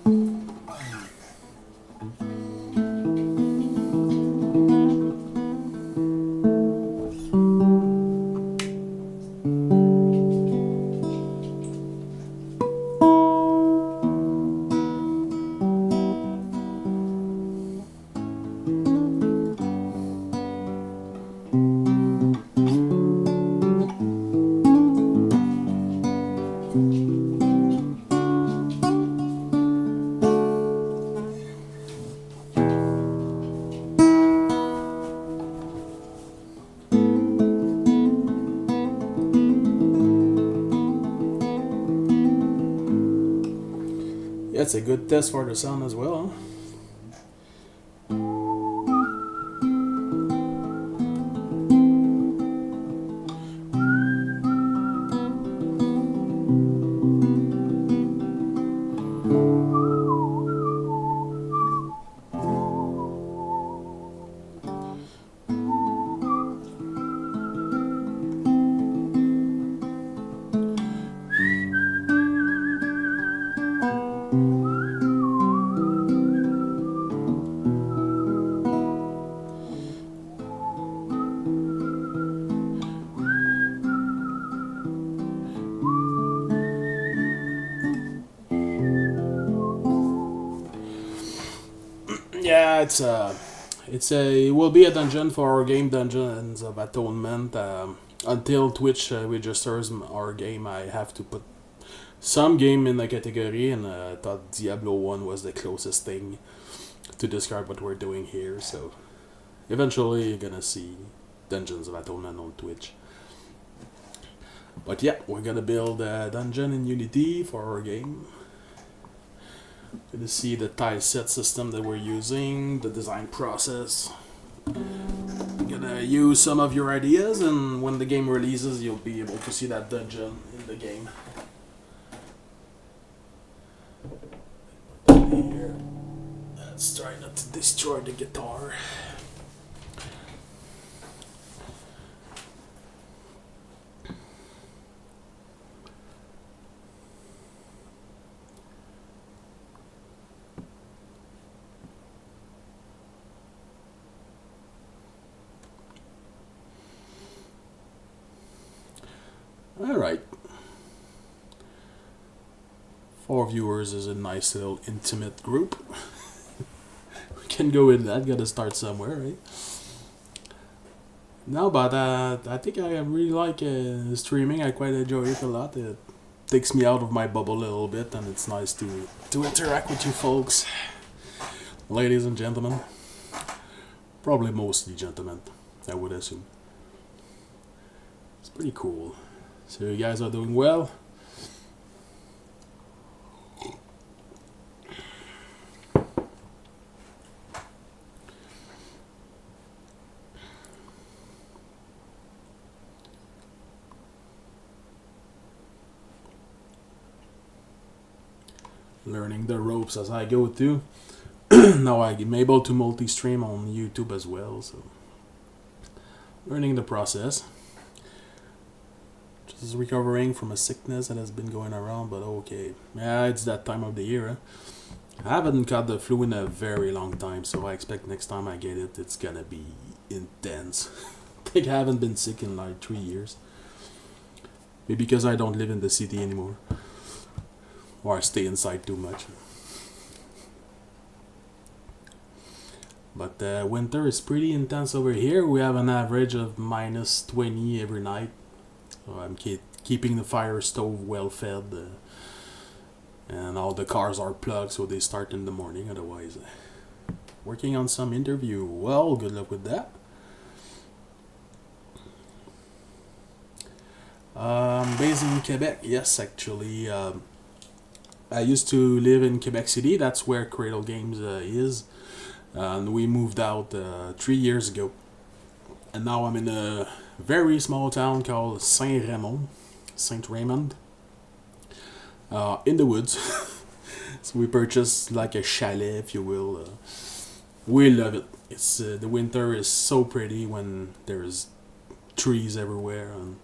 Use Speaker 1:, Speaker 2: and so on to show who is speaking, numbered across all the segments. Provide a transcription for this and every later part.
Speaker 1: Yeah, it's a good test for the sound as well. Huh? Yeah, it will be a dungeon for our game Dungeons of Atonement. Until Twitch registers our game, I have to put some game in the category, and I thought Diablo 1 was the closest thing to describe what we're doing here. So eventually, you're gonna see Dungeons of Atonement on Twitch. But yeah, we're gonna build a dungeon in Unity for our game. Gonna see the tile set system that we're using, the design process. Gonna use some of your ideas, and when the game releases, you'll be able to see that dungeon in the game. Here. Let's try not to destroy the guitar. Alright. 4 viewers is a nice little intimate group. We can go with that, gotta start somewhere, right? No, but I think I really like streaming. I quite enjoy it a lot. It takes me out of my bubble a little bit, and it's nice to interact with you folks. Ladies and gentlemen. Probably mostly gentlemen, I would assume. It's pretty cool. So you guys are doing well. Learning the ropes as I go too. Now I'm able to multi-stream on YouTube as well, so learning the process. Just recovering from a sickness that has been going around, but okay. Yeah, it's that time of the year. Huh? I haven't got the flu in a very long time, so I expect next time I get it, it's gonna be intense. I think I haven't been sick in like 3 years. Maybe because I don't live in the city anymore. Or I stay inside too much. But winter is pretty intense over here. We have an average of minus 20 every night. So I'm keeping the fire stove well fed. And all the cars are plugged, so they start in the morning. Otherwise, working on some interview. Well, good luck with that. Based in Quebec, yes, actually. I used to live in Quebec City. That's where Cradle Games is. And we moved out 3 years ago. And now I'm in a very small town called Saint-Raymond. Saint-Raymond. In the woods. So we purchased like a chalet, if you will. We love it. It's the winter is so pretty when there's trees everywhere. And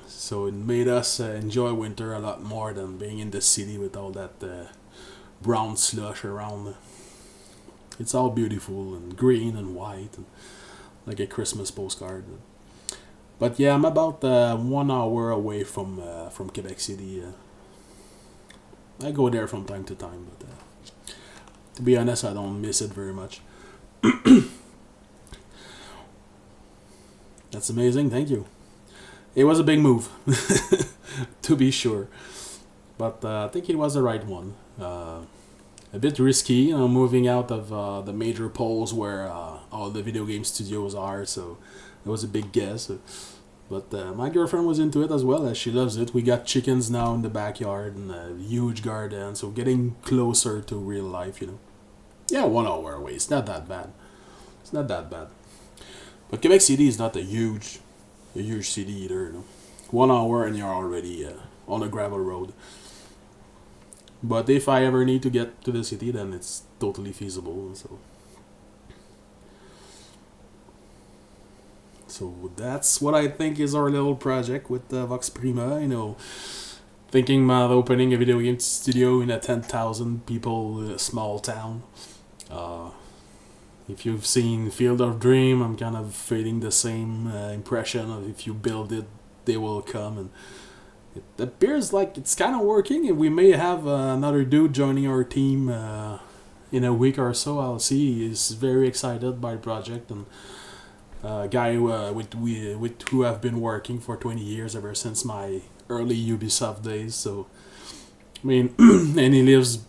Speaker 1: so it made us enjoy winter a lot more than being in the city with all that brown slush around. It's all beautiful and green and white, and like a Christmas postcard. But yeah, I'm about 1 hour away from Quebec City. I go there from time to time, but to be honest, I don't miss it very much. That's amazing. Thank you. It was a big move, to be sure, but I think it was the right one. A bit risky, moving out of the major poles where all the video game studios are. So it was a big guess. But my girlfriend was into it as well, as she loves it. We got chickens now in the backyard and a huge garden, so getting closer to real life. Yeah, 1 hour away. It's not that bad. It's not that bad. But Quebec City is not a huge city either. 1 hour and you're already on a gravel road. But if I ever need to get to the city, then it's totally feasible. So that's what I think is our little project with Vox Prima. Thinking about opening a video game studio in a 10,000 people small town. If you've seen Field of Dream, I'm kind of feeling the same impression of if you build it, they will come. And it appears like it's kind of working, and we may have another dude joining our team in a week or so. I'll see. He's very excited by the project, and guy with who I've been working for 20 years, ever since my early Ubisoft days. So, I mean, and he lives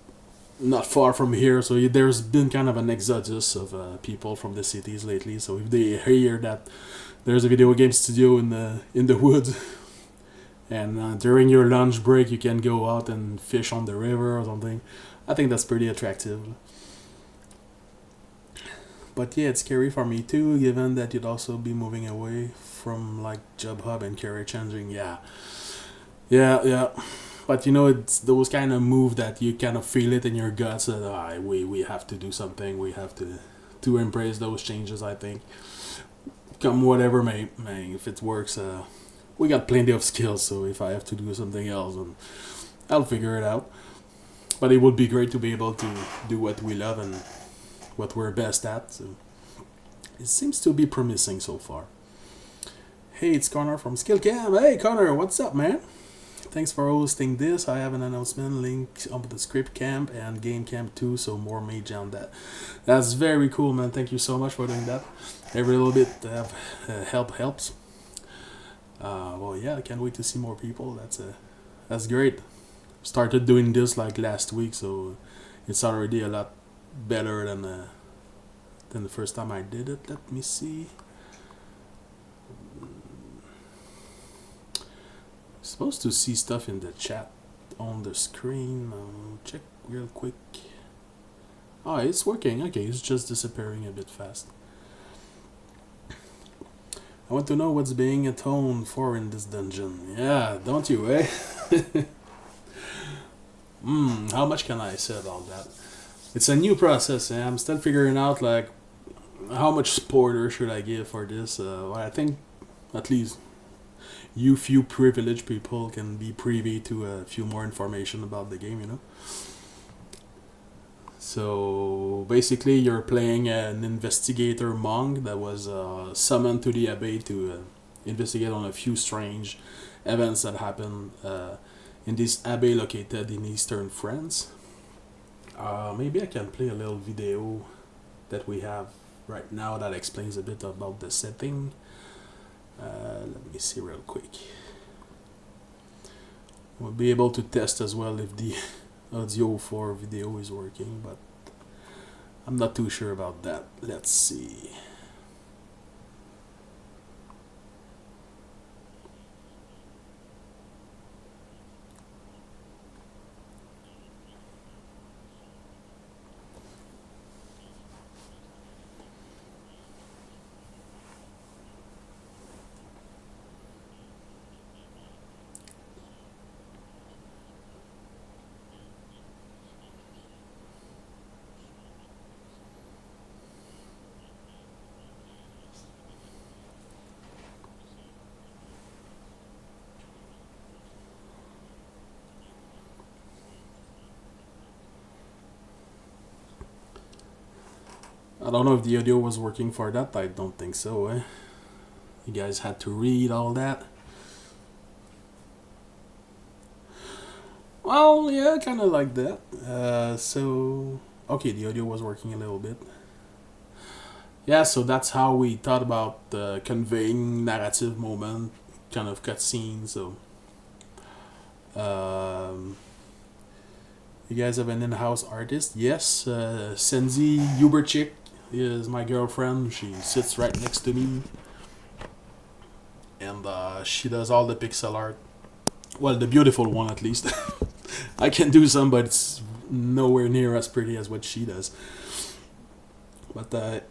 Speaker 1: not far from here, so there's been kind of an exodus of people from the cities lately. So if they hear that there's a video game studio in the woods, and during your lunch break you can go out and fish on the river or something, I think that's pretty attractive. But yeah, it's scary for me too, given that you'd also be moving away from like job hub and career changing. Yeah. But it's those kind of move that you kind of feel it in your guts that we have to do something. We have to embrace those changes. I think, come whatever may, if it works, we got plenty of skills. So if I have to do something else, I'll figure it out. But it would be great to be able to do what we love and what we're best at. So it seems to be promising so far. Hey, it's Connor from SkillCam. Hey, Connor, what's up, man? Thanks for hosting this. I have an announcement link on the script camp and game camp too, so more mage on that. That's very cool, man. Thank you so much for doing that. Every little bit of help helps. Well, yeah, I can't wait to see more people. That's great. Started doing this like last week, so it's already a lot better than the first time I did it. Let me see. Supposed to see stuff in the chat on the screen. Check real quick. Oh, it's working. Okay, it's just disappearing a bit fast. I want to know what's being atoned for in this dungeon. Yeah, don't you, eh? How much can I say about that? It's a new process, and I'm still figuring out like how much spoiler should I give for this. Well, I think at least few privileged people can be privy to a few more information about the game. So basically, you're playing an investigator monk that was summoned to the abbey to investigate on a few strange events that happened in this abbey located in eastern France. Maybe I can play a little video that we have right now that explains a bit about the setting. Let me see real quick. We'll be able to test as well if the audio for video is working, but I'm not too sure about that. Let's see. I don't know if the audio was working for that. I don't think so. You guys had to read all that. Well, yeah, kind of like that. So, okay, the audio was working a little bit. Yeah, so that's how we thought about conveying narrative moment, kind of cutscenes. So, you guys have an in-house artist? Yes, Senzi Uberchick is my girlfriend. She sits right next to me, and she does all the pixel art. Well, the beautiful one at least. I can do some, but it's nowhere near as pretty as what she does. But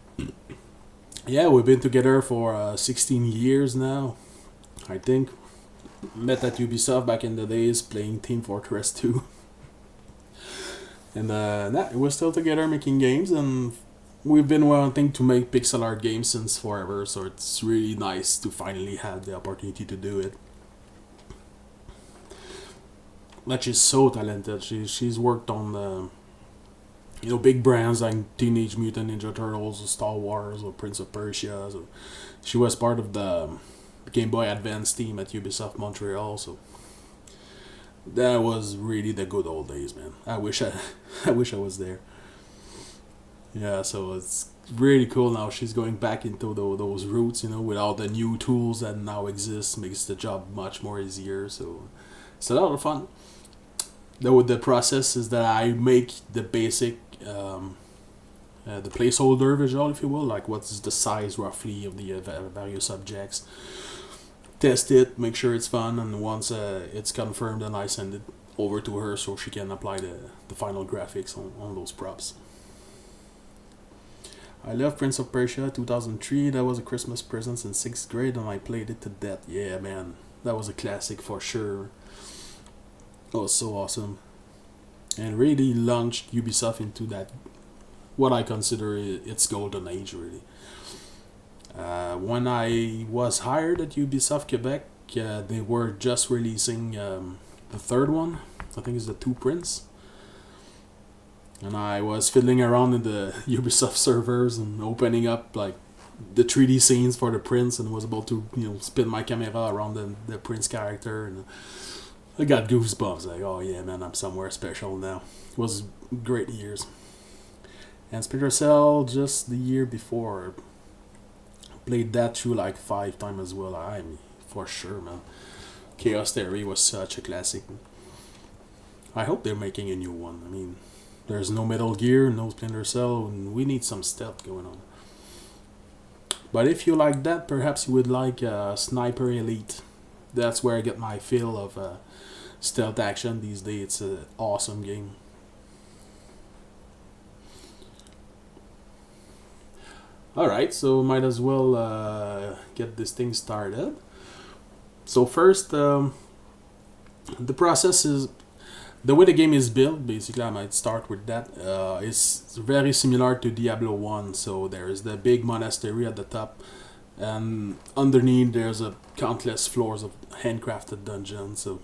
Speaker 1: yeah, we've been together for 16 years now, I think. Met at Ubisoft back in the days playing Team Fortress 2. And we're still together making games, and we've been wanting to make pixel art games since forever, so it's really nice to finally have the opportunity to do it. But she's so talented. She's worked on big brands like Teenage Mutant Ninja Turtles, or Star Wars, or Prince of Persia. So she was part of the Game Boy Advance team at Ubisoft Montreal. So that was really the good old days, man. I wish I was there. Yeah, so it's really cool now. She's going back into those roots, with all the new tools that now exist, makes the job much more easier. So it's a lot of fun. The process is that I make the basic, the placeholder visual, if you will, like what's the size roughly of the various objects. Test it, make sure it's fun, and once it's confirmed, then I send it over to her so she can apply the final graphics on those props. I love Prince of Persia 2003. That was a Christmas present in 6th grade, and I played it to death. Yeah, man, that was a classic for sure. It was so awesome, and really launched Ubisoft into that, what I consider its golden age, really. When I was hired at Ubisoft Quebec, they were just releasing the third one. I think it's the Two Prince. And I was fiddling around in the Ubisoft servers and opening up like the 3D scenes for the Prince, and was able to spin my camera around the Prince character, and I got goosebumps. Like, oh yeah, man, I'm somewhere special now. It was great years. And Splinter Cell, just the year before, played that through like 5 times as well. I mean, for sure, man. Chaos Theory was such a classic. I hope they're making a new one. I mean, there's no Metal Gear, no Splinter Cell, and we need some stealth going on. But if you like that, perhaps you would like Sniper Elite. That's where I get my feel of stealth action these days. It's an awesome game. Alright, so might as well get this thing started. So first, the process is, the way the game is built, basically I might start with that, is very similar to Diablo 1. So there's the big monastery at the top, and underneath there's a countless floors of handcrafted dungeons. So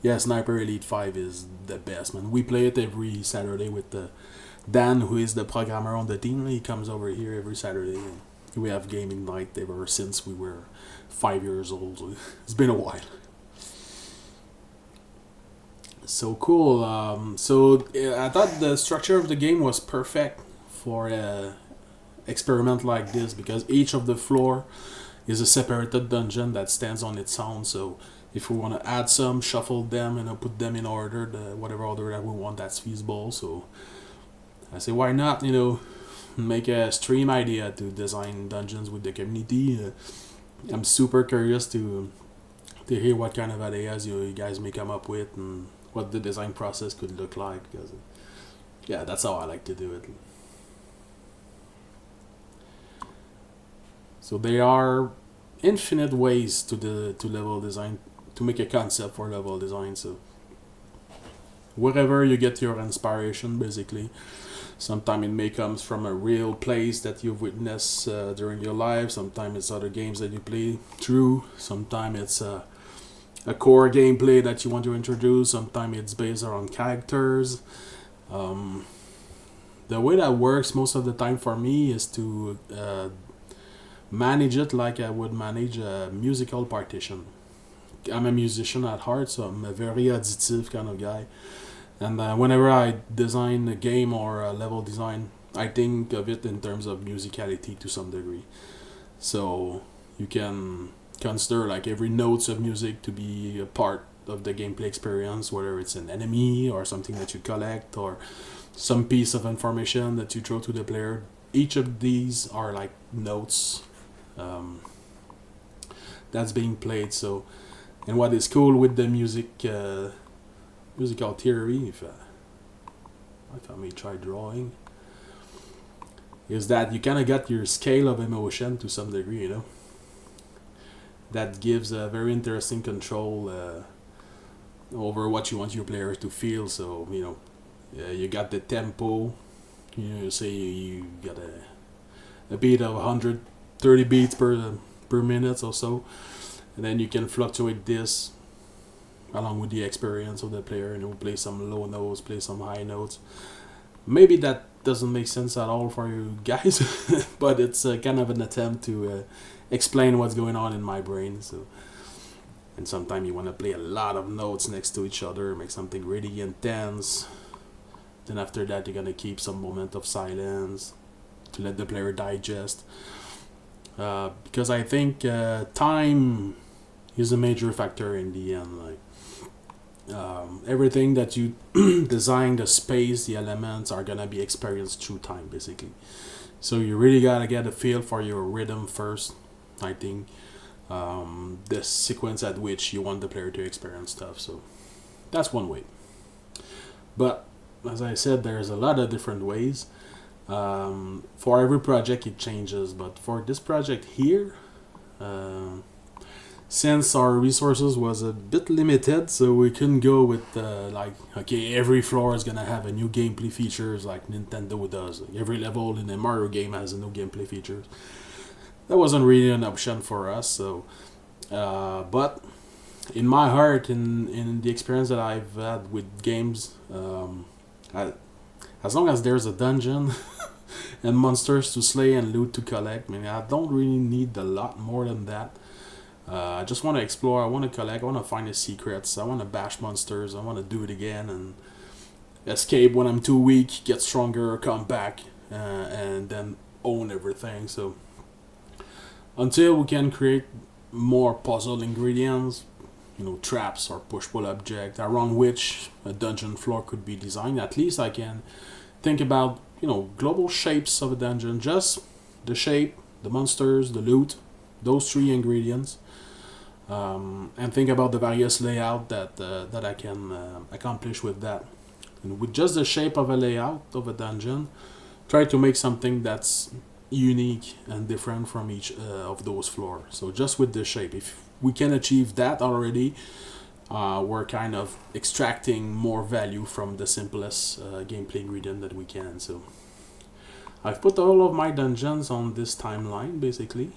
Speaker 1: yeah, Sniper Elite 5 is the best, man. We play it every Saturday with Dan, who is the programmer on the team. He comes over here every Saturday. We have gaming night ever since we were 5 years old. So it's been a while. So cool. So I thought the structure of the game was perfect for an experiment like this, because each of the floor is a separated dungeon that stands on its own. So if we want to add some, shuffle them, and put them in order, whatever order that we want, that's feasible. So I say, why not, make a stream idea to design dungeons with the community. I'm super curious to hear what kind of ideas you guys may come up with, and what the design process could look like, because yeah, that's how I like to do it. So there are infinite ways to level design, to make a concept for level design. So wherever you get your inspiration, basically. Sometimes it may come from a real place that you've witnessed during your life. Sometimes it's other games that you play through. Sometimes it's a core gameplay that you want to introduce. Sometimes it's based around characters. The way that works most of the time for me is to manage it like I would manage a musical partition. I'm a musician at heart, so I'm a very additive kind of guy. And whenever I design a game or a level design, I think of it in terms of musicality to some degree. So you can consider like every notes of music to be a part of the gameplay experience, whether it's an enemy or something that you collect or some piece of information that you throw to the player. Each of these are like notes um, that's being played. So, and what is cool with the musical theory, if I may try drawing, is that you kind of got your scale of emotion to some degree, you know. That gives a very interesting control over what you want your players to feel. So, you know, you got the tempo, you know, say you got a beat of 130 beats per minute or so, and then you can fluctuate this along with the experience of the player, you know, play some low notes, play some high notes. Maybe that doesn't make sense at all for you guys, but it's kind of an attempt to explain what's going on in my brain. So, and sometimes you want to play a lot of notes next to each other, make something really intense. Then after that, you're gonna keep some moment of silence to let the player digest. Because I think time is a major factor in the end. Like everything that you design, the space, the elements are gonna be experienced through time, basically. So you really gotta get a feel for your rhythm first. I think the sequence at which you want the player to experience stuff. So that's one way. But as I said, there's a lot of different ways. For every project, it changes. But for this project here, since our resources was a bit limited, so we couldn't go with like, okay, every floor is gonna have a new gameplay features like Nintendo does. Like every level in a Mario game has a new gameplay features. That wasn't really an option for us. So, but in my heart, in the experience that I've had with games, as long as there's a dungeon and monsters to slay and loot to collect, I mean, I don't really need a lot more than that. I just want to explore, I want to collect, I want to find the secrets, I want to bash monsters, I want to do it again and escape when I'm too weak, get stronger, come back, and then own everything. So until we can create more puzzle ingredients, you know, traps or push-pull object around which a dungeon floor could be designed, at least I can think about, you know, global shapes of a dungeon, just the shape, the monsters, the loot, those three ingredients, and think about the various layout that I can accomplish with that. And with just the shape of a layout of a dungeon, try to make something that's unique and different from each of those floors. So just with the shape, if we can achieve that already, we're kind of extracting more value from the simplest gameplay ingredient that we can. So I've put all of my dungeons on this timeline basically.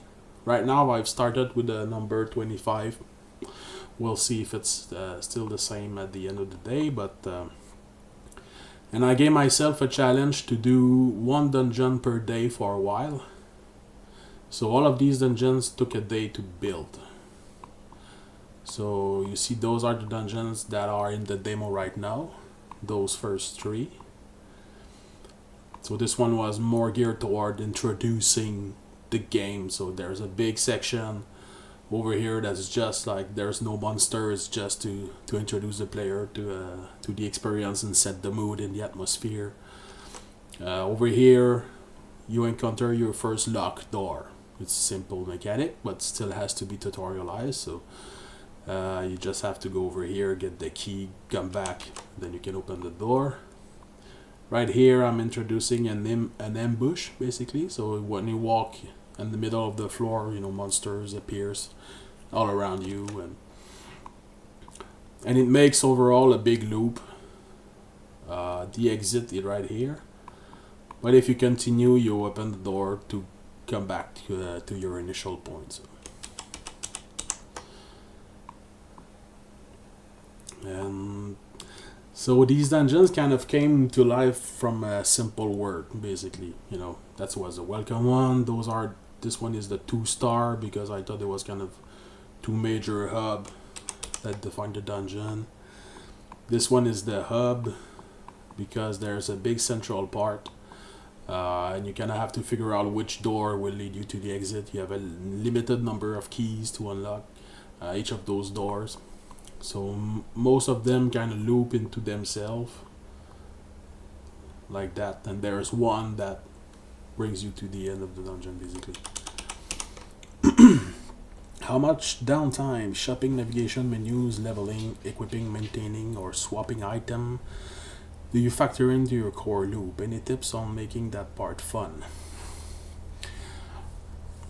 Speaker 1: Right now I've started with the number 25. We'll see if it's still the same at the end of the day, but and I gave myself a challenge to do one dungeon per day for a while. So all of these dungeons took a day to build. So you see, those are the dungeons that are in the demo right now, those first three. So this one was more geared toward introducing the game. So there's a big section over here that's just like, there's no monsters, just to introduce the player to the experience and set the mood and the atmosphere. Over here you encounter your first locked door. It's a simple mechanic but still has to be tutorialized. So you just have to go over here, get the key, come back, then you can open the door. Right here I'm introducing an ambush basically. So when you walk in the middle of the floor, you know, monsters appears all around you, and it makes overall a big loop. The exit is right here, but if you continue, you open the door to come back to your initial point. And So these dungeons kind of came to life from a simple word, basically. That was a welcome one. This one is the 2-star because I thought there was kind of two major hub that define the dungeon. This one is the hub because there's a big central part, and you kind of have to figure out which door will lead you to the exit. You have a limited number of keys to unlock each of those doors. So most of them kind of loop into themselves like that, and there's one that brings you to the end of the dungeon, basically. How much downtime, shopping, navigation, menus, leveling, equipping, maintaining, or swapping item do you factor into your core loop? Any tips on making that part fun?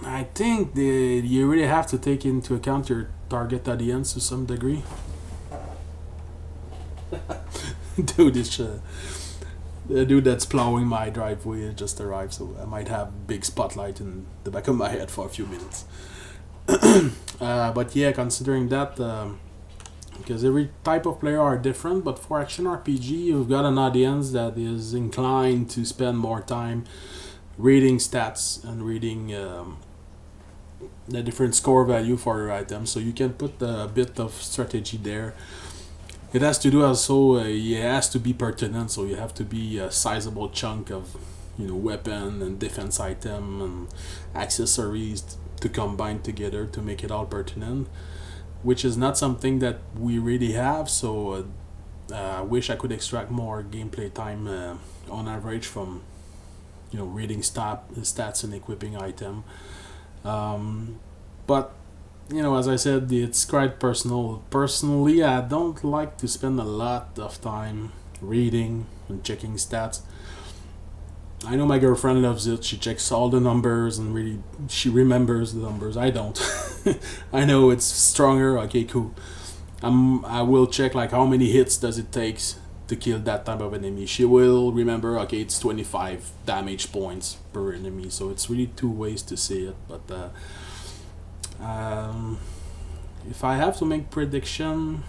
Speaker 1: I think you really have to take into account your target audience to some degree. Dude, the dude that's plowing my driveway just arrived, so I might have big spotlight in the back of my head for a few minutes. But yeah, considering that, because every type of player are different, but for action RPG, you've got an audience that is inclined to spend more time reading stats and reading the different score value for your items, so you can put a bit of strategy there. It has to do also, it has to be pertinent, so you have to be a sizable chunk of weapon and defense item and accessories to combine together to make it all pertinent, which is not something that we really have. So I wish I could extract more gameplay time on average from reading stats and equipping item. But as I said, it's quite personal. Personally, I don't like to spend a lot of time reading and checking stats. I know my girlfriend loves it. She checks all the numbers and really she remembers the numbers. I don't. I know it's stronger. Okay, cool. I will check like how many hits does it take to kill that type of enemy. She will remember. Okay, it's 25 damage points per enemy. So it's really two ways to say it. But if I have to make prediction,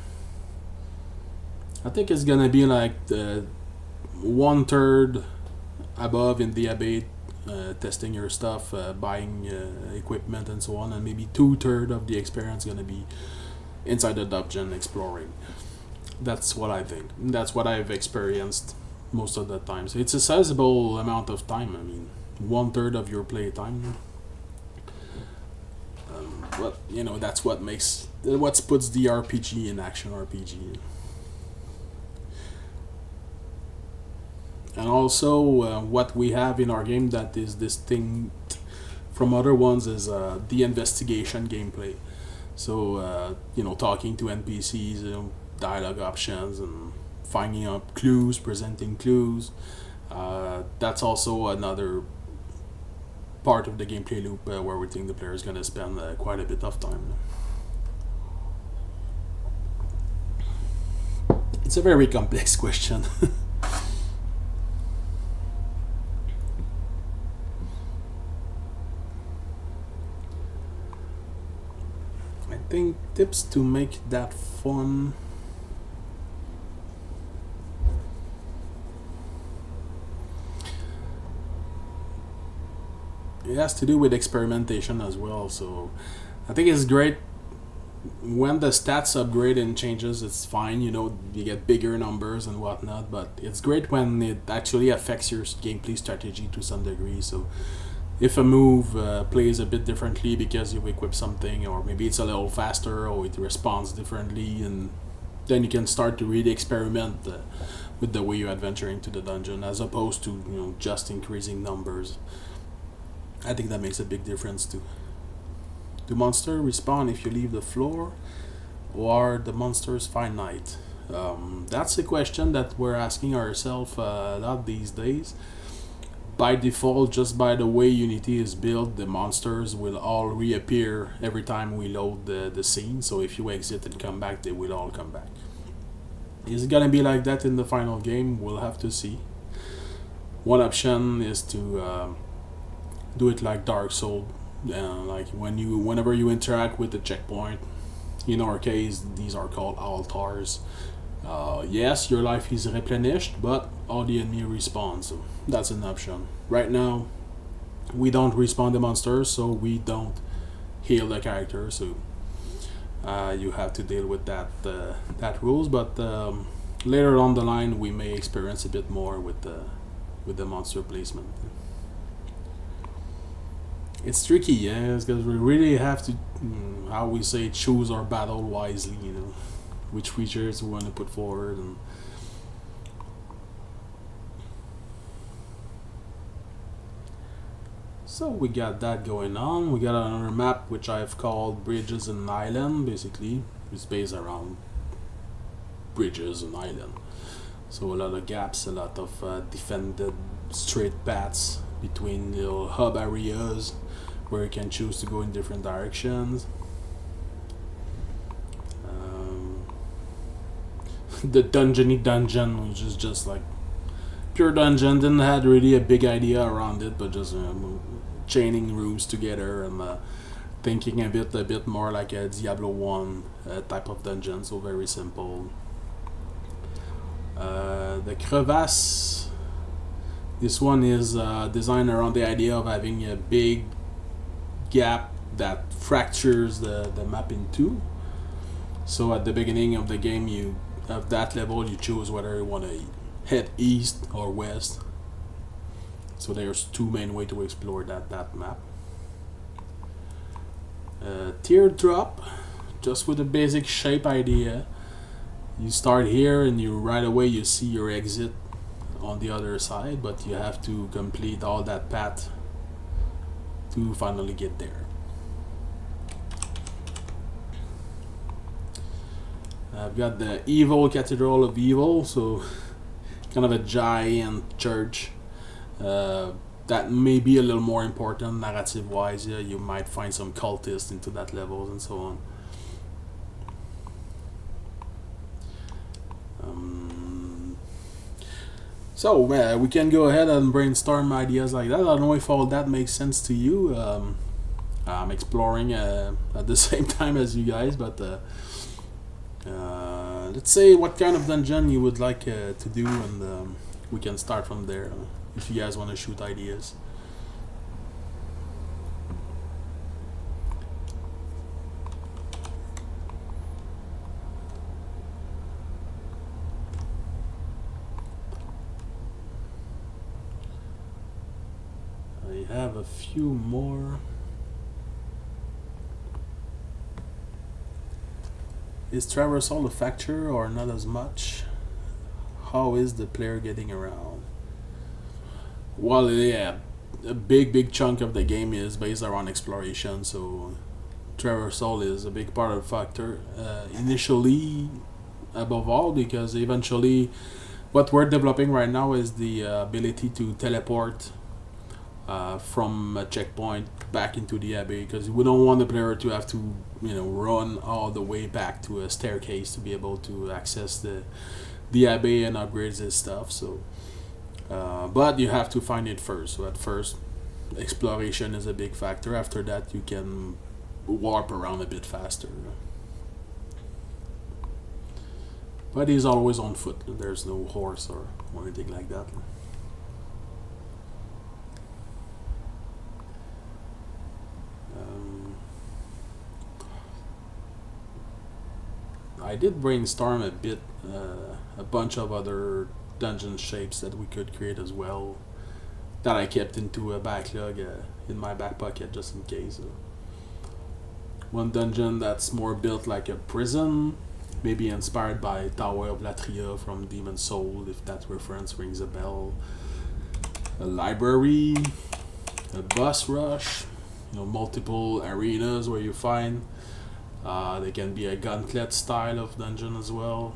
Speaker 1: I think it's gonna be like the 1/3 above in the abate, testing your stuff, buying equipment and so on, and maybe 2/3 of the experience gonna be inside the dungeon exploring. That's what I think. That's what I've experienced most of the time. So it's a sizable amount of time. I mean, 1/3 of your play time. But that's what puts the RPG in action RPG. And also, what we have in our game that is distinct from other ones is the investigation gameplay. So, talking to NPCs, dialogue options, and finding out clues, presenting clues. That's also another part of the gameplay loop where we think the player is going to spend quite a bit of time. It's a very complex question. I think tips to make that fun. It has to do with experimentation as well. So I think it's great when the stats upgrade and changes. It's fine, you get bigger numbers and whatnot, but it's great when it actually affects your gameplay strategy to some degree. So if a move plays a bit differently because you equip something, or maybe it's a little faster, or it responds differently, and then you can start to really experiment with the way you adventure into the dungeon, as opposed to just increasing numbers. I think that makes a big difference too. Do monsters respawn if you leave the floor, or are the monsters finite? That's a question that we're asking ourselves a lot these days. By default, just by the way Unity is built, the monsters will all reappear every time we load the scene. So if you exit and come back, they will all come back. Is it gonna be like that in the final game? We'll have to see. One option is to do it like Dark Souls, like whenever you interact with the checkpoint. In our case, these are called altars. Yes, your life is replenished, but all the enemy respawn, so that's an option. Right now, we don't respawn the monsters, so we don't heal the character, so you have to deal with that rules. But later on the line, we may experience a bit more with the monster placement. It's tricky, yeah, because we really have to, how we say, choose our battle wisely. Which features we want to put forward. And so we got that going on. We got another map which I've called Bridges and Island. Basically, it's based around bridges and island. So a lot of gaps, a lot of defended straight paths between little hub areas where you can choose to go in different directions. The dungeon, which is just like pure dungeon, didn't have really a big idea around it, but just chaining rooms together and thinking a bit more like a Diablo 1 type of dungeon, so very simple. The crevasse, this one is designed around the idea of having a big gap that fractures the map in two. So at the beginning of the game, of that level, you choose whether you want to head east or west. So there's two main ways to explore that map. Teardrop, just with a basic shape idea. You start here and right away you see your exit on the other side, but you have to complete all that path to finally get there. I've got the Evil Cathedral of Evil, so kind of a giant church. That may be a little more important narrative wise. Yeah, you might find some cultists into that level and so on. So we can go ahead and brainstorm ideas like that. I don't know if all that makes sense to you. I'm exploring at the same time as you guys, but let's say what kind of dungeon you would like to do, and we can start from there if you guys want to shoot ideas. I have a few more. Is traversal a factor or not as much? How is the player getting around? Well, yeah, a big chunk of the game is based around exploration, so traversal is a big part of the factor. Initially, above all, because eventually what we're developing right now is the ability to teleport from a checkpoint back into the abbey, because we don't want the player to have to run all the way back to a staircase to be able to access the abbey and upgrade his stuff. So but you have to find it first. So at first exploration is a big factor. After that you can warp around a bit faster, but he's always on foot. There's no horse or anything like that. I did brainstorm a bit, a bunch of other dungeon shapes that we could create as well, that I kept into a backlog in my back pocket just in case. One dungeon that's more built like a prison, maybe inspired by Tower of Latria from Demon's Soul, if that reference rings a bell. A library, a boss rush, multiple arenas where you find. There can be a gauntlet style of dungeon as well.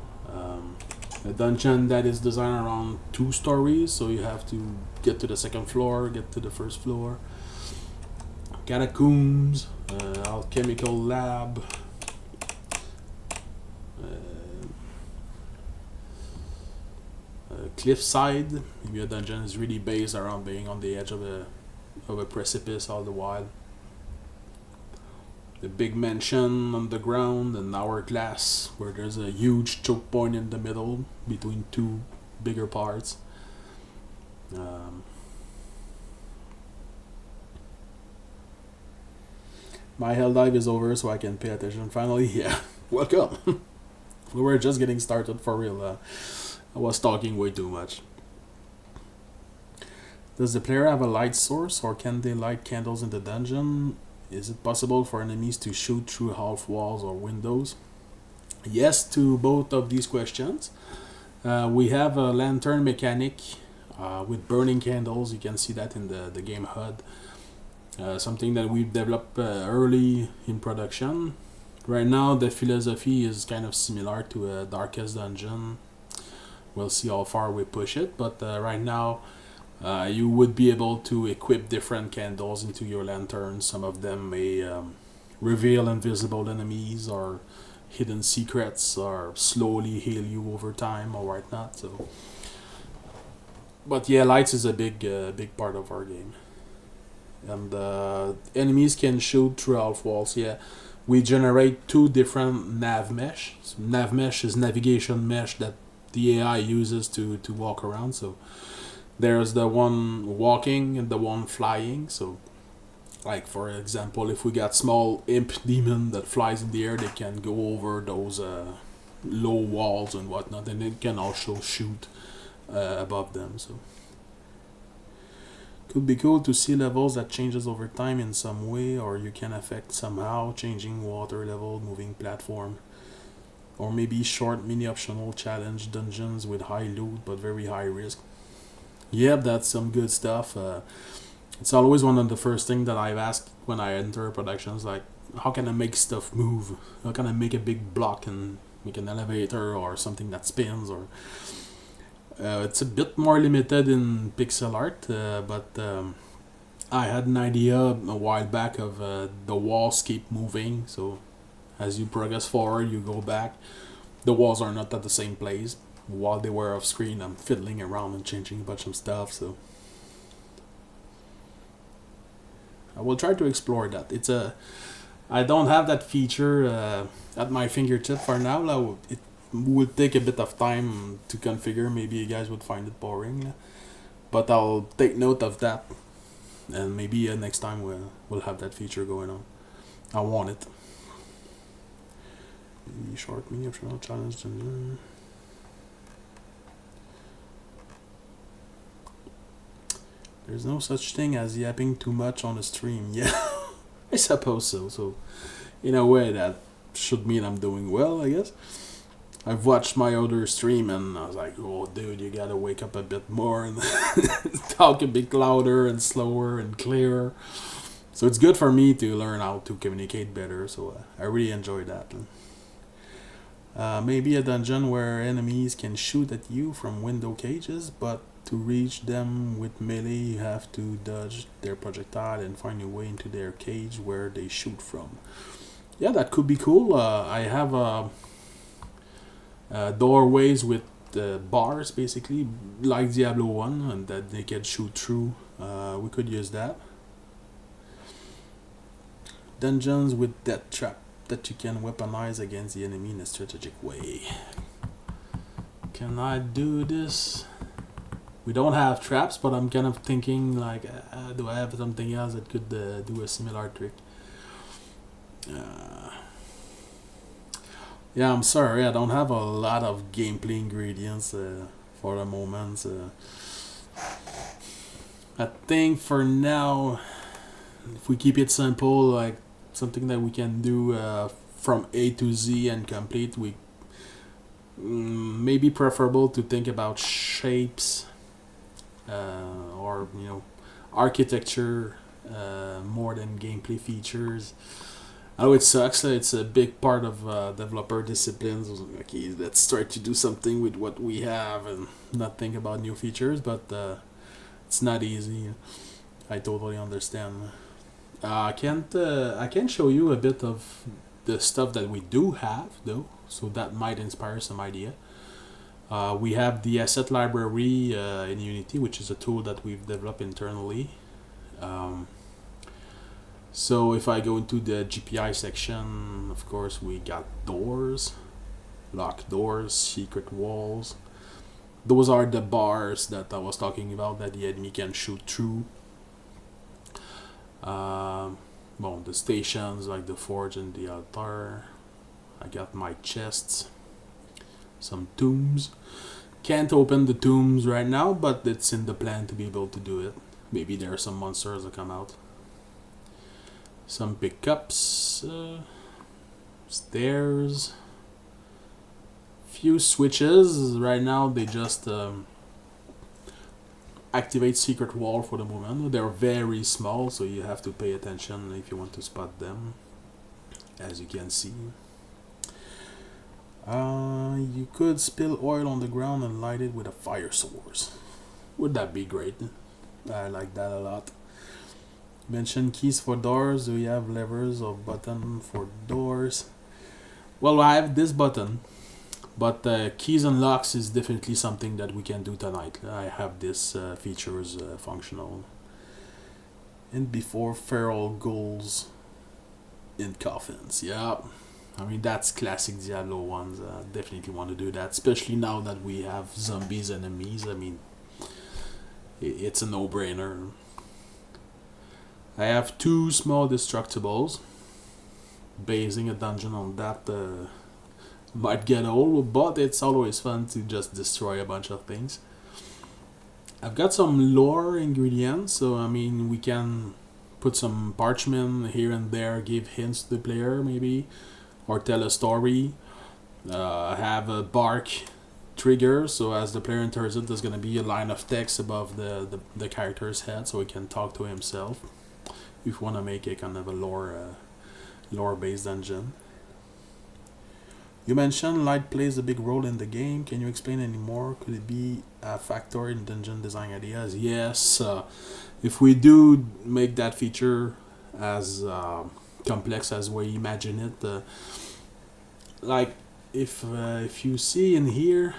Speaker 1: A dungeon that is designed around 2 stories, so you have to get to the second floor, get to the first floor. Catacombs, alchemical lab, cliffside. Maybe a dungeon is really based around being on the edge of a precipice all the while. the big mansion on the ground, an hourglass where there's a huge choke point in the middle between two bigger parts. My hell dive is over, so I can pay attention finally. Yeah, welcome. We were just getting started for real. I was talking way too much. Does the player have a light source, or can they light candles in the dungeon? Is it possible for enemies to shoot through half walls or windows? Yes to both of these questions. We have a lantern mechanic with burning candles. You can see that in the game HUD. Something that we've developed early in production. Right now, the philosophy is kind of similar to a Darkest Dungeon. We'll see how far we push it, but right now, you would be able to equip different candles into your lantern. Some of them may reveal invisible enemies or hidden secrets, or slowly heal you over time or whatnot. So, but yeah, lights is a big part of our game, and enemies can shoot through half walls. Yeah, we generate two different nav mesh. So nav mesh is navigation mesh that the AI uses to walk around. So there's the one walking and the one flying. So, like for example, if we got small imp demon that flies in the air, they can go over those low walls and whatnot, and it can also shoot above them. So, could be cool to see levels that changes over time in some way, or you can affect somehow, changing water level, moving platform, or maybe short mini optional challenge dungeons with high loot but very high risk. Yep, that's some good stuff. It's always one of the first things that I've asked when I enter productions, like, how can I make stuff move? How can I make a big block and make an elevator or something that spins? Or it's a bit more limited in pixel art, but I had an idea a while back of the walls keep moving, so as you progress forward, you go back. The walls are not at the same place. While they were off screen, I'm fiddling around and changing a bunch of stuff, so I will try to explore that. I don't have that feature at my fingertip for now. It would take a bit of time to configure. Maybe you guys would find it boring, but I'll take note of that, and maybe next time we'll have that feature going on. I want it. Maybe short, mini optional challenge. There's no such thing as yapping too much on a stream. Yeah, I suppose so. So, in a way, that should mean I'm doing well, I guess. I've watched my other stream and I was like, oh, dude, you gotta wake up a bit more and talk a bit louder and slower and clearer. So it's good for me to learn how to communicate better. So I really enjoy that. Maybe a dungeon where enemies can shoot at you from window cages, but to reach them with melee, you have to dodge their projectile and find your way into their cage where they shoot from. Yeah, that could be cool. I have doorways with bars, basically, like Diablo 1, and that they can shoot through. We could use that. Dungeons with death trap that you can weaponize against the enemy in a strategic way. Can I do this? We don't have traps, but I'm kind of thinking like, do I have something else that could do a similar trick? Yeah, I'm sorry, I don't have a lot of gameplay ingredients for the moment. I think for now, if we keep it simple, like something that we can do from A to Z and complete, we maybe preferable to think about shapes or architecture more than gameplay features. Oh, it sucks. It's a big part of developer disciplines. Okay, let's try to do something with what we have and not think about new features. But it's not easy. I totally understand. I can show you a bit of the stuff that we do have, though, so that might inspire some idea. We have the asset library in Unity, which is a tool that we've developed internally. So if I go into the GPI section, of course we got doors, locked doors, secret walls. Those are the bars that I was talking about that the enemy can shoot through. Well, the stations like the forge and the altar. I got my chests, some tombs. Can't open the tombs right now, but it's in the plan to be able to do it. Maybe there are some monsters that come out. Some pickups, stairs, few switches. Right now they just activate secret wall for the moment. They're very small, so you have to pay attention if you want to spot them, as you can see. You could spill oil on the ground and light it with a fire source. Would that be great? I like that a lot. Mention keys for doors. Do we have levers or button for doors? Well, I have this button, but keys and locks is definitely something that we can do tonight. I have this features functional. And before feral ghouls in coffins. Yeah, I mean that's classic Diablo ones. Definitely want to do that, especially now that we have zombies enemies. I mean, it's a no-brainer. I have 2 small destructibles. Basing a dungeon on that might get old, but it's always fun to just destroy a bunch of things. I've got some lore ingredients, so I mean we can put some parchment here and there, give hints to the player maybe, or tell a story. Have a bark trigger, so as the player enters it, there's gonna be a line of text above the character's head, so he can talk to himself. If you want to make a kind of a lore-based dungeon. You mentioned light plays a big role in the game. Can you explain any more? Could it be a factor in dungeon design ideas? Yes. If we do make that feature as complex as we imagine it, like if you see in here,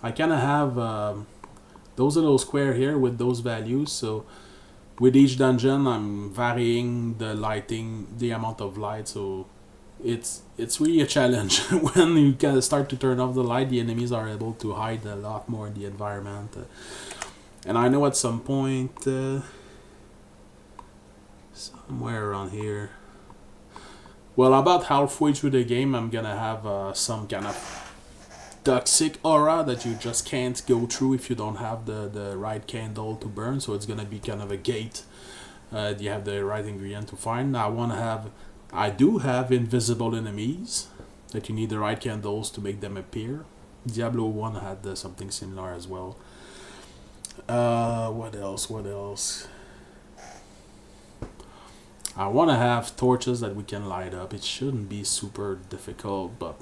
Speaker 1: I kind of have those little square here with those values. So with each dungeon, I'm varying the lighting, the amount of light. So it's really a challenge. When you can start to turn off the light, the enemies are able to hide a lot more in the environment. And I know at some point, somewhere around here, well, about halfway through the game, I'm gonna have some kind of toxic aura that you just can't go through if you don't have the right candle to burn. So it's gonna be kind of a gate. You have the right ingredient to find. I do have invisible enemies that you need the right candles to make them appear. Diablo 1 had something similar as well. What else? I want to have torches that we can light up. It shouldn't be super difficult, but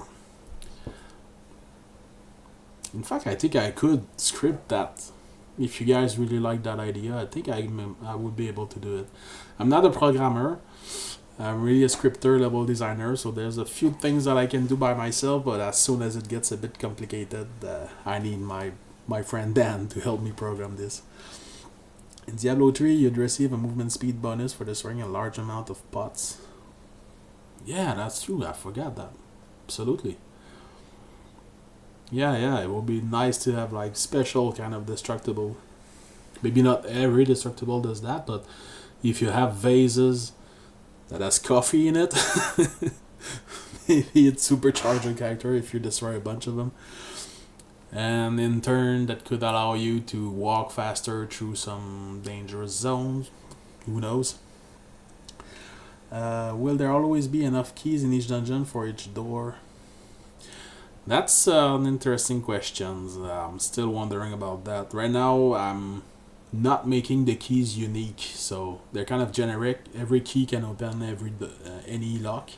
Speaker 1: in fact, I think I could script that. If you guys really like that idea, I think I would be able to do it. I'm not a programmer. I'm really a scripter, level designer, so there's a few things that I can do by myself, but as soon as it gets a bit complicated, I need my friend Dan to help me program this. In Diablo 3, you'd receive a movement speed bonus for destroying a large amount of pots. Yeah, that's true. I forgot that. Absolutely. Yeah, it would be nice to have like special kind of destructible. Maybe not every destructible does that, but if you have vases that has coffee in it, maybe it supercharges a character if you destroy a bunch of them. And in turn, that could allow you to walk faster through some dangerous zones. Who knows? Will there always be enough keys in each dungeon for each door? That's an interesting question. I'm still wondering about that. Right now, I'm not making the keys unique, so they're kind of generic. Every key can open any lock.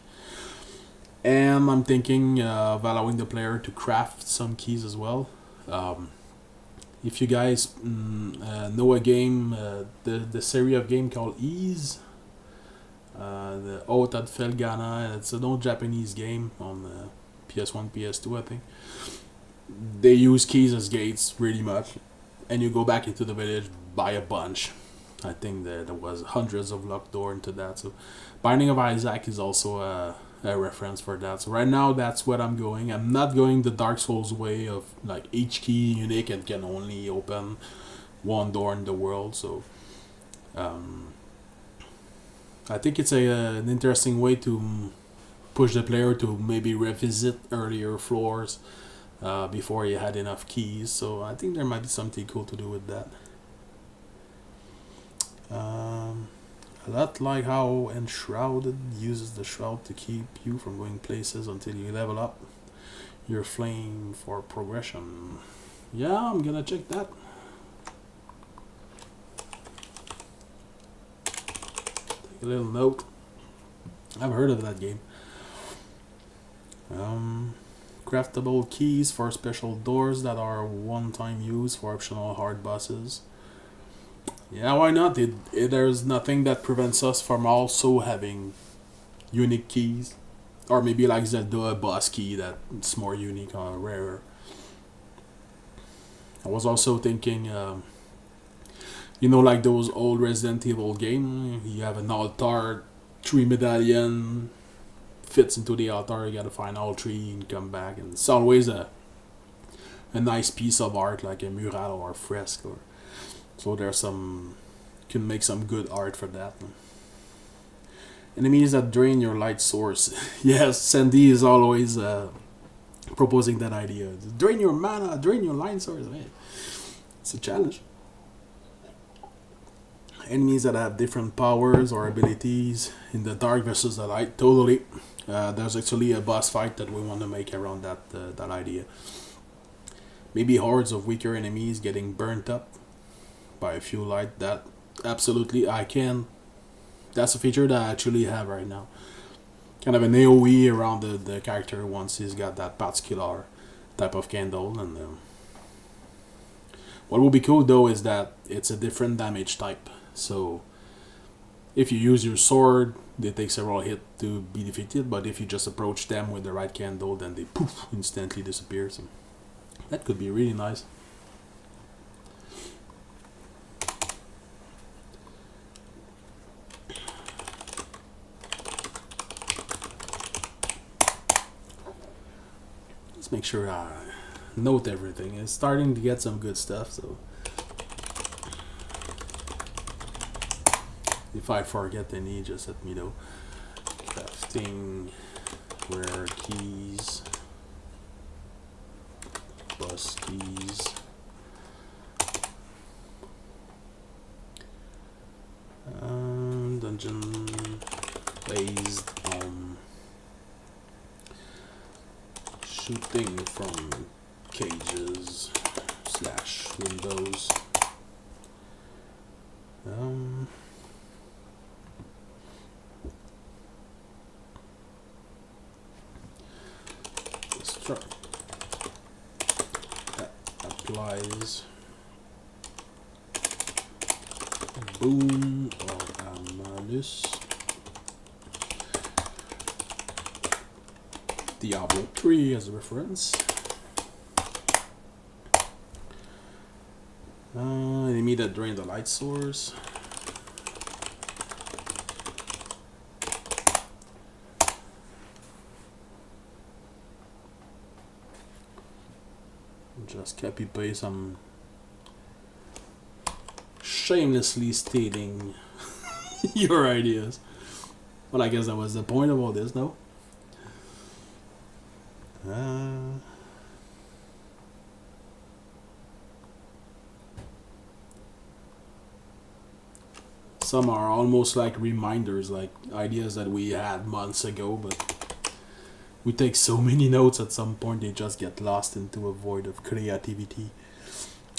Speaker 1: And I'm thinking of allowing the player to craft some keys as well. If you guys know a game, the series of game called Ease, the Otad Felgana, it's an old Japanese game on PS1, PS2, I think. They use keys as gates really much, and you go back into the village, buy a bunch. I think that there was hundreds of locked door into that. So Binding of Isaac is also a reference for that. So right now that's what I'm going. I'm not going the Dark Souls way of like each key unique and can only open one door in the world. So I think it's an interesting way to push the player to maybe revisit earlier floors before he had enough keys. So I think there might be something cool to do with that. A lot like how Enshrouded uses the shroud to keep you from going places until you level up your flame for progression. Yeah, I'm gonna check that. Take a little note. I've heard of that game. Craftable keys for special doors that are one-time use for optional hard bosses. Yeah, why not? There's nothing that prevents us from also having unique keys. Or maybe like the DoA boss key that's more unique or rarer. I was also thinking, like those old Resident Evil games, you have an altar, 3 medallion, fits into the altar, you gotta find all 3 and come back. And it's always a nice piece of art, like a mural or a fresque. So there's can make some good art for that. Enemies that drain your light source. Yes, Sandy is always proposing that idea. Drain your mana, drain your light source. Hey, it's a challenge. Enemies that have different powers or abilities in the dark versus the light. Totally. There's actually a boss fight that we want to make around that idea. Maybe hordes of weaker enemies getting burnt up by a few light. That absolutely I can. That's a feature that I actually have right now. Kind of an AoE around the character once he's got that particular type of candle. And what will be cool though is that it's a different damage type. So if you use your sword, they take several hits to be defeated. But if you just approach them with the right candle, then they poof instantly disappear. So that could be really nice. Make sure I note everything. It's starting to get some good stuff, so if I forget any, just let me know. Crafting, rare keys, boss keys, dungeon based on shooting from cages / windows. That applies boon or malus. Diablo 3 as a reference. Enemy that drain the light source. Just copy paste. I'm shamelessly stating your ideas. Well, I guess that was the point of all this, no? Some are almost like reminders, like ideas that we had months ago, but we take so many notes at some point they just get lost into a void of creativity.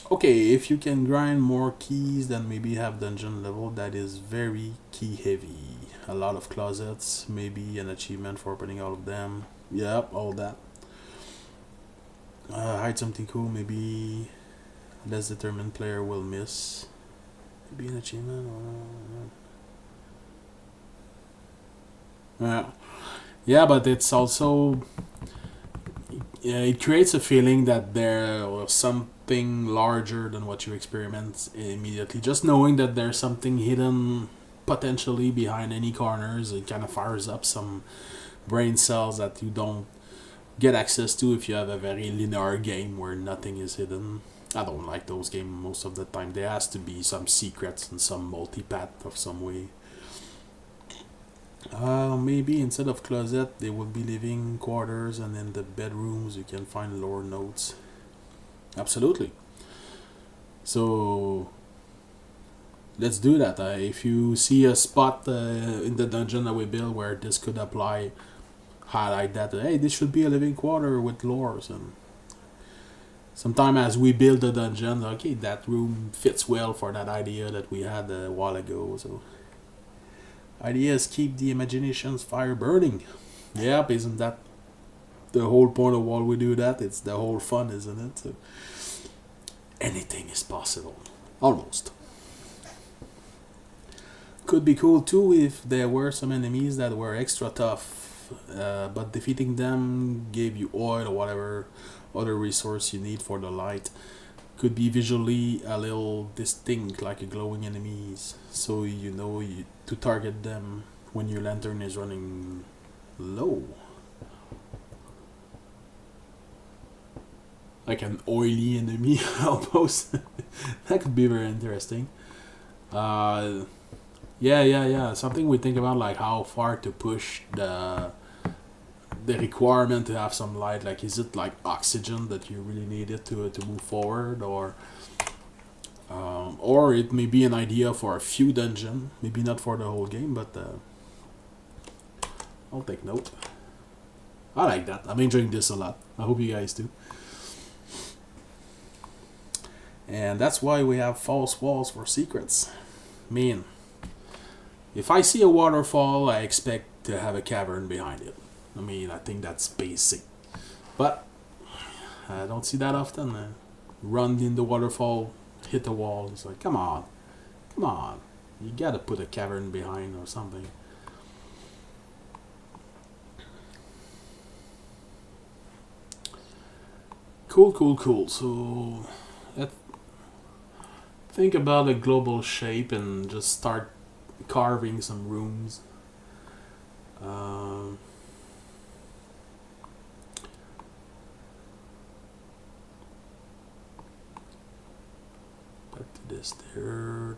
Speaker 1: Okay, if you can grind more keys, then maybe have dungeon level that is very key heavy. A lot of closets, maybe an achievement for opening all of them. Yep, all that. Hide something cool, maybe less determined player will miss. Maybe an achievement. Yeah, but it's also it creates a feeling that there are some something larger than what you experiment immediately. Just knowing that there's something hidden potentially behind any corners, it kind of fires up some brain cells that you don't get access to if you have a very linear game where nothing is hidden. I don't like those games most of the time. There has to be some secrets and some multi-path of some way. Maybe instead of closet, they will be living quarters, and in the bedrooms you can find lore notes. Absolutely. So let's do that. If you see a spot in the dungeon that we build where this could apply, highlight that. Hey, this should be a living quarter with lores, and sometime as we build the dungeon, okay, that room fits well for that idea that we had a while ago. So ideas keep the imagination's fire burning. Yep, isn't that the whole point of why we do that? It's the whole fun, isn't it? So anything is possible. Almost. Could be cool too if there were some enemies that were extra tough, but defeating them gave you oil or whatever other resource you need for the light. Could be visually a little distinct, like a glowing enemies, so you know to target them when your lantern is running low. Like an oily enemy almost. That could be very interesting. Yeah. Something we think about, like how far to push the requirement to have some light. Like, is it like oxygen that you really need it to move forward, or it may be an idea for a few dungeon, maybe not for the whole game, but I'll take note. I like that. I'm enjoying this a lot. I hope you guys do. And that's why we have false walls for secrets. Man, if I see a waterfall, I expect to have a cavern behind it. I mean, I think that's basic. But I don't see that often. Run in the waterfall, hit the wall. It's like, come on. You gotta put a cavern behind or something. Cool. So think about a global shape and just start carving some rooms. Back to this there.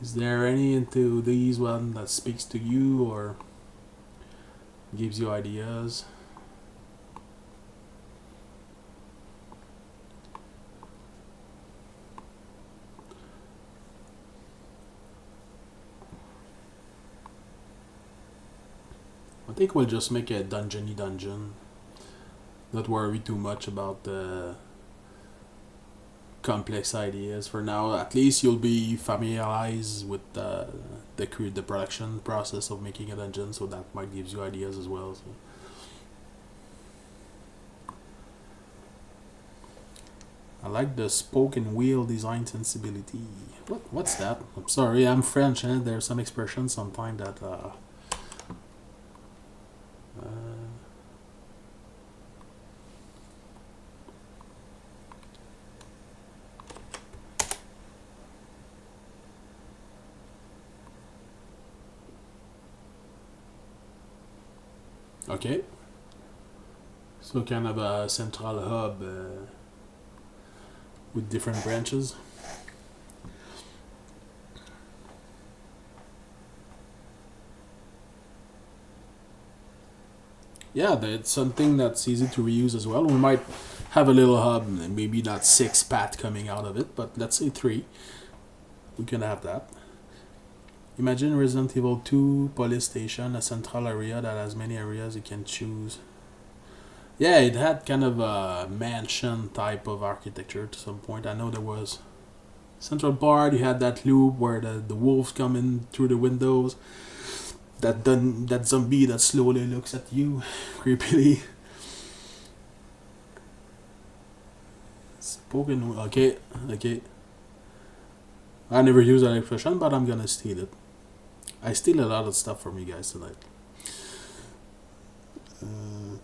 Speaker 1: Is there any into these one that speaks to you or gives you ideas? I think we'll just make a dungeony dungeon. Not worry too much about the complex ideas for now. At least you'll be familiarized with the production process of making a dungeon, so that might give you ideas as well. So. I like the spoke and wheel design sensibility. What's that? I'm sorry, I'm French, and there's some expressions sometimes that okay. So kind of a central hub with different branches. Yeah, that's something that's easy to reuse as well. We might have a little hub, maybe not 6 paths coming out of it, but let's say 3. We can have that. Imagine Resident Evil 2 police station, a central area that has many areas you can choose. Yeah, it had kind of a mansion type of architecture to some point. I know there was central part, you had that loop where the wolves come in through the windows. That zombie that slowly looks at you creepily. Spoken. Okay. I never use that expression, but I'm gonna steal it. I steal a lot of stuff from you guys tonight. Uh,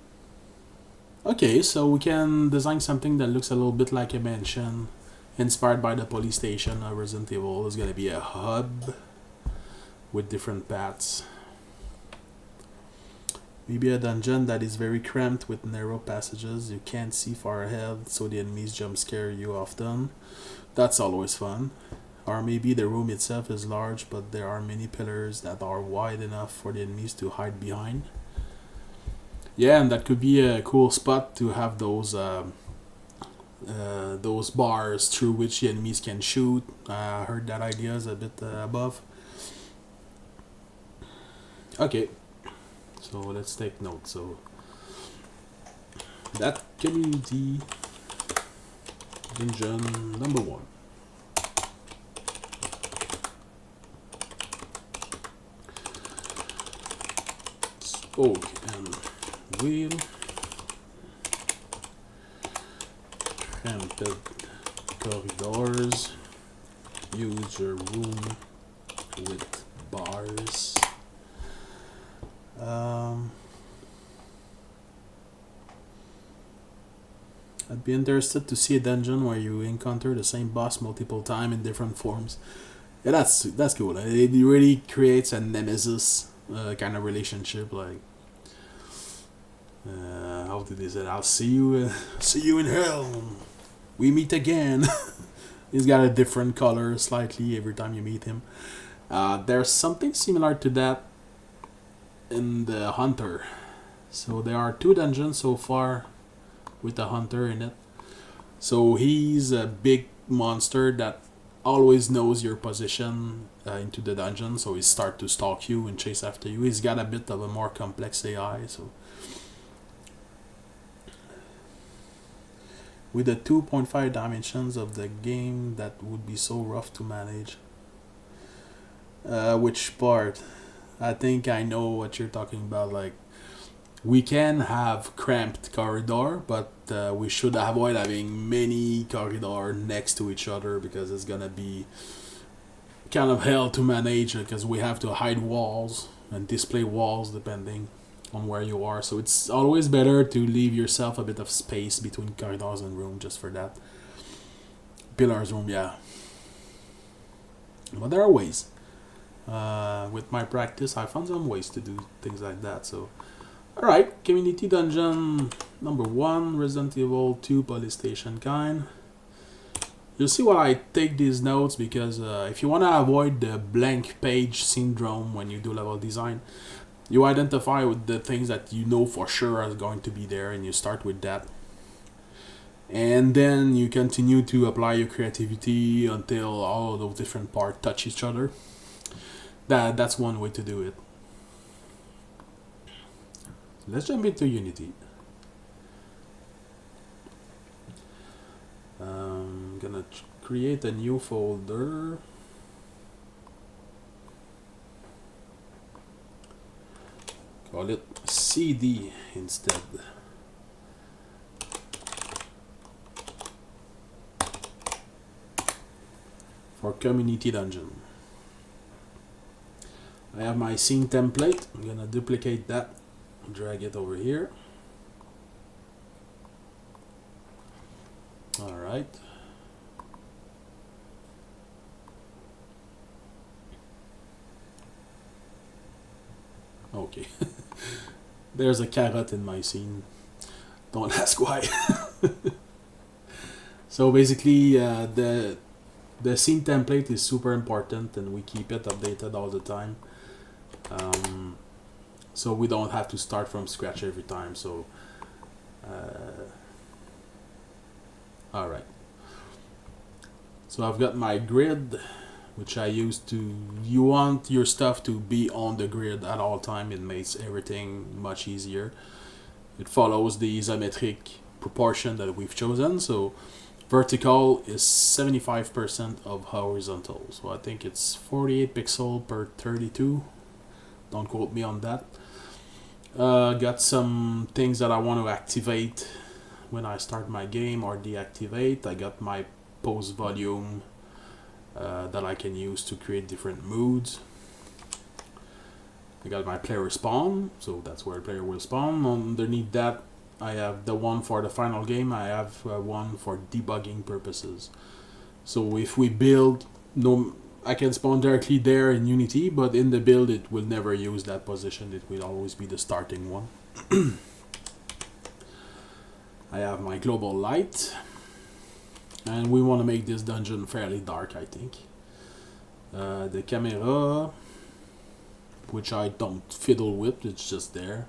Speaker 1: okay, so we can design something that looks a little bit like a mansion, inspired by the police station of Resident Evil. It's gonna be a hub with different paths. Maybe a dungeon that is very cramped with narrow passages. You can't see far ahead, so the enemies jump scare you often. That's always fun. Or maybe the room itself is large, but there are many pillars that are wide enough for the enemies to hide behind. Yeah, and that could be a cool spot to have those bars through which the enemies can shoot. I heard that idea is a bit above. Okay, so let's take note. So that community dungeon number 1. Spoke and wheel. Cramped corridors. Use your room with bars. I'd be interested to see a dungeon where you encounter the same boss multiple times in different forms. Yeah, that's cool. It really creates a nemesis kind of relationship. Like, how did they say? I'll see you in hell. We meet again. He's got a different color slightly every time you meet him. There's something similar to that in the Hunter. So there are 2 dungeons so far with the Hunter in it. So he's a big monster that always knows your position into the dungeon, so he start to stalk you and chase after you. He's got a bit of a more complex AI, so with the 2.5 dimensions of the game, that would be so rough to manage. Which part? I think I know what you're talking about. Like, we can have cramped corridor, but we should avoid having many corridor next to each other, because it's gonna be kind of hell to manage, because we have to hide walls and display walls depending on where you are. So it's always better to leave yourself a bit of space between corridors and room just for that. Pillars room, yeah. But there are ways. With my practice, I found some ways to do things like that. So, alright, community dungeon number 1, Resident Evil 2 police station kind. You'll see why I take these notes, because if you want to avoid the blank page syndrome when you do level design, you identify with the things that you know for sure are going to be there, and you start with that. And then you continue to apply your creativity until all of those different parts touch each other. That's one way to do it. Let's jump into Unity. I'm gonna create a new folder. Call it CD instead. For community dungeon. I have my scene template. I'm gonna duplicate that, drag it over here. Alright. Okay. There's a carrot in my scene. Don't ask why. So basically, the scene template is super important, and we keep it updated all the time. So we don't have to start from scratch every time. So, alright. So I've got my grid, which I use to, you want your stuff to be on the grid at all time. It makes everything much easier. It follows the isometric proportion that we've chosen. So vertical is 75% of horizontal. So I think it's 48 pixels per 32. Don't quote me on that. Got some things that I want to activate when I start my game or deactivate. I got my pose volume that I can use to create different moods. I got my player spawn, so that's where the player will spawn. Underneath that, I have the one for the final game. I have one for debugging purposes. So if we build, I can spawn directly there in Unity, but in the build it will never use that position. It will always be the starting one. I have my global light, and we want to make this dungeon fairly dark, I think. The camera, which I don't fiddle with, it's just there.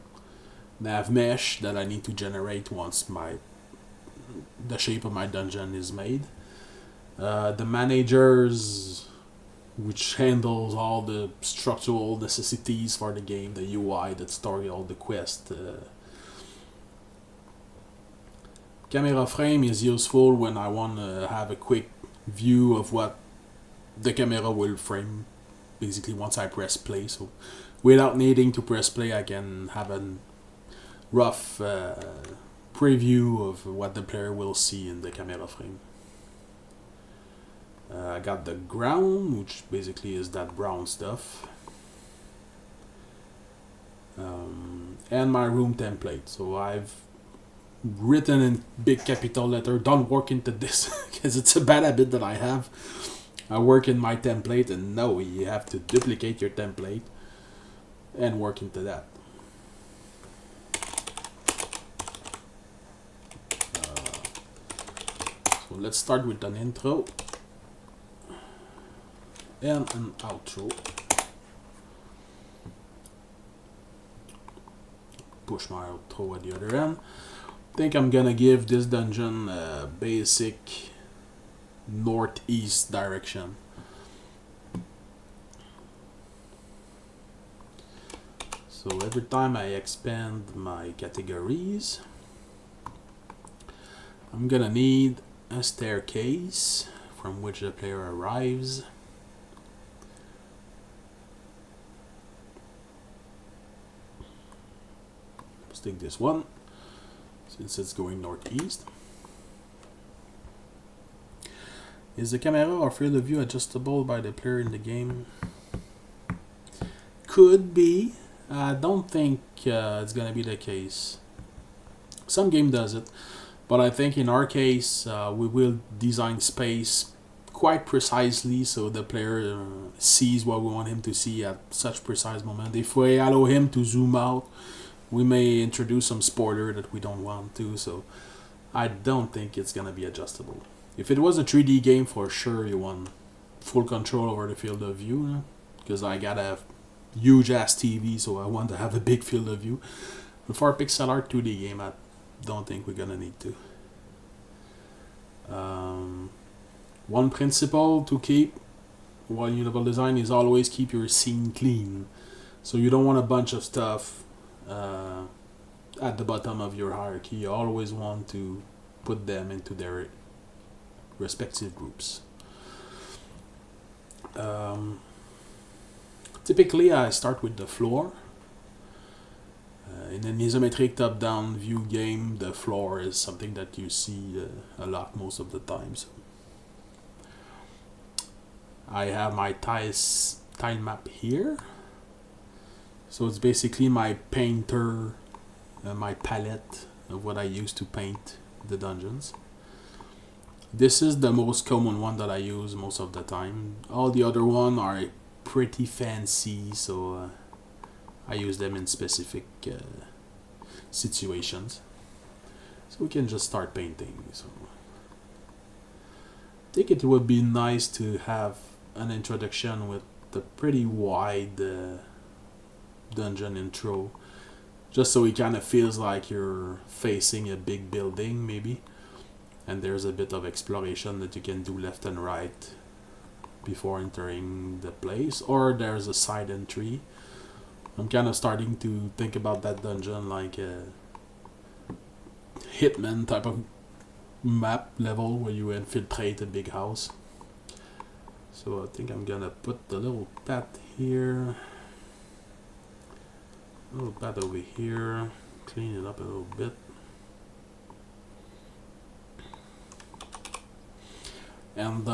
Speaker 1: Nav mesh that I need to generate once the shape of my dungeon is made. The managers, which handles all the structural necessities for the game, the UI, the story, all the quest. Camera frame is useful when I want to have a quick view of what the camera will frame, basically once I press play. So without needing to press play, I can have a rough preview of what the player will see in the camera frame. I got the ground, which basically is that brown stuff. And my room template. So I've written in big capital letter, don't work into this, because it's a bad habit that I have. I work in my template, and no, you have to duplicate your template and work into that. So let's start with an intro and an outro. Push my outro at the other end. I think I'm gonna give this dungeon a basic northeast direction. So every time I expand my categories, I'm gonna need a staircase from which the player arrives. Let's take this one, since it's going northeast. Is the camera or field of view adjustable by the player in the game? Could be. I don't think it's gonna be the case. Some game does it, but I think in our case we will design space quite precisely so the player sees what we want him to see at such precise moment. If we allow him to zoom out, we may introduce some spoiler that we don't want to, so I don't think it's gonna be adjustable. If it was a 3D game, for sure you want full control over the field of view, because I got a huge ass TV, so I want to have a big field of view. But for a pixel art 2D game, I don't think we're gonna need to. One principle to keep while you level design is always keep your scene clean. So you don't want a bunch of stuff at the bottom of your hierarchy. You always want to put them into their respective groups. Typically I start with the floor. In an isometric top-down view game, the floor is something that you see a lot most of the times. I have my tile map here. So it's basically my painter, my palette of what I use to paint the dungeons. This is the most common one that I use most of the time. All the other ones are pretty fancy, so I use them in specific situations. So we can just start painting. So I think it would be nice to have an introduction with a pretty wide dungeon intro, just so it kind of feels like you're facing a big building maybe, and there's a bit of exploration that you can do left and right before entering the place, or there's a side entry. I'm kind of starting to think about that dungeon like a Hitman type of map level where you infiltrate a big house. So I think I'm gonna put the little path here, a little path over here, clean it up a little bit. And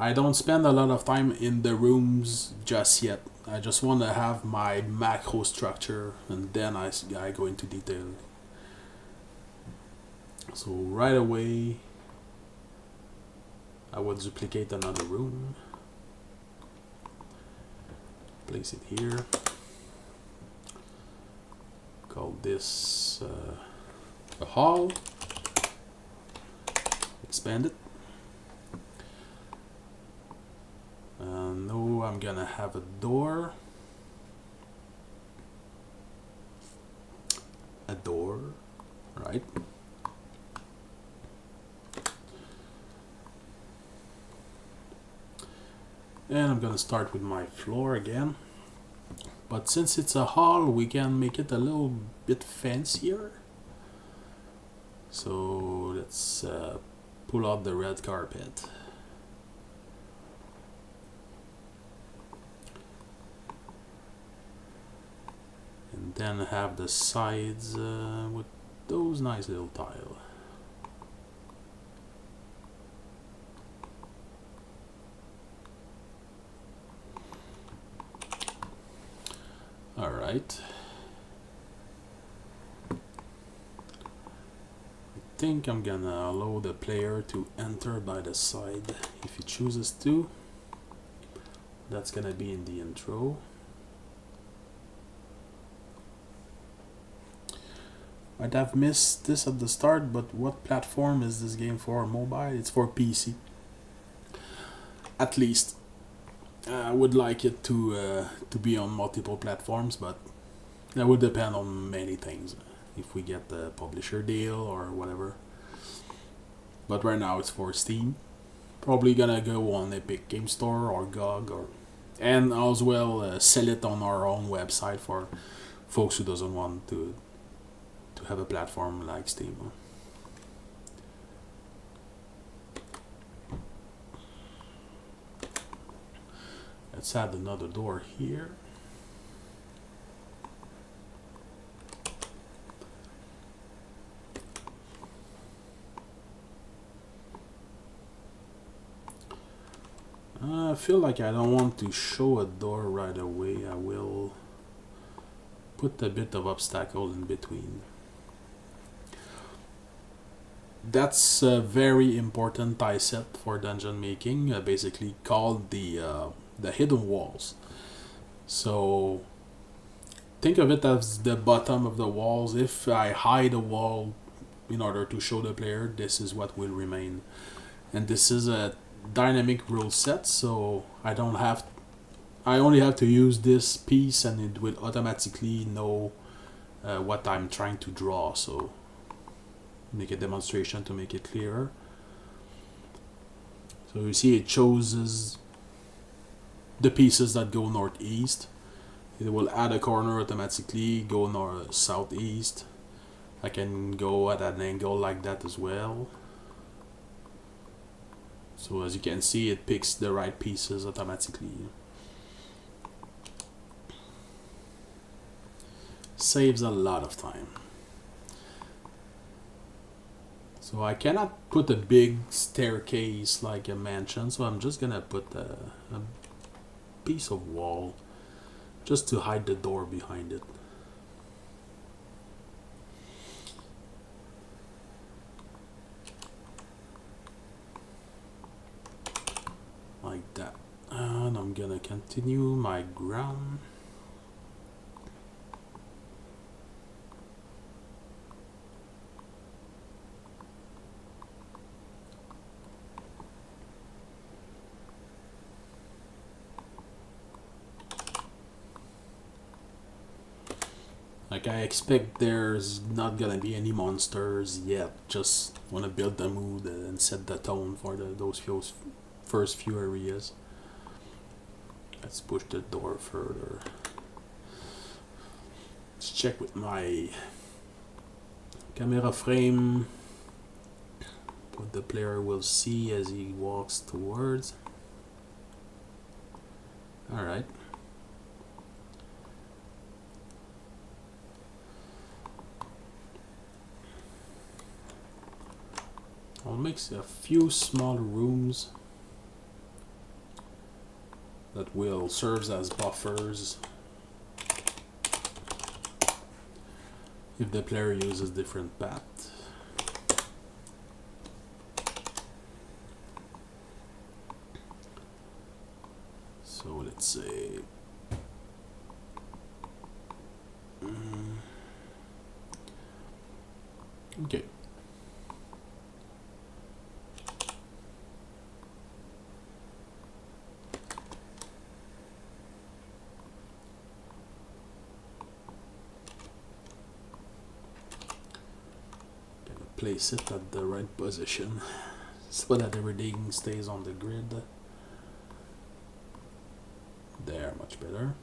Speaker 1: I don't spend a lot of time in the rooms just yet. I just want to have my macro structure and then I go into detail. So right away I will duplicate another room, place it here, call this a hall, expand it. No, I'm gonna have a door. A door, right? And I'm gonna start with my floor again. But since it's a hall, we can make it a little bit fancier. So let's pull out the red carpet. And then have the sides with those nice little tile. Alright. I think I'm gonna allow the player to enter by the side if he chooses to. That's gonna be in the intro. I'd have missed this at the start, but what platform is this game for? Mobile? It's for PC. At least. I would like it to be on multiple platforms, but that would depend on many things. If we get the publisher deal or whatever. But right now it's for Steam. Probably gonna go on Epic Game Store or GOG, and as well sell it on our own website for folks who doesn't want to have a platform like Steam. Let's add another door here. I feel like I don't want to show a door right away. I will put a bit of obstacle in between. That's a very important tie set for dungeon making, basically called the hidden walls. So think of it as the bottom of the walls. If I hide a wall in order to show the player, this is what will remain. And this is a dynamic rule set, so I only have to use this piece and it will automatically know what I'm trying to draw. So make a demonstration to make it clearer. So you see it chooses the pieces that go northeast. It will add a corner automatically, go north southeast. I can go at an angle like that as well. So as you can see, it picks the right pieces automatically. Saves a lot of time. So I cannot put a big staircase like a mansion, so I'm just gonna put a piece of wall just to hide the door behind it. Like that. And I'm gonna continue my ground. Like I expect there's not gonna be any monsters yet. Just wanna build the mood and set the tone for those first few areas. Let's push the door further. Let's check with my camera frame what the player will see as he walks towards. Alright. I'll make a few small rooms that will serve as buffers if the player uses different paths. So let's say okay. Place it at the right position so that everything stays on the grid. There, much better.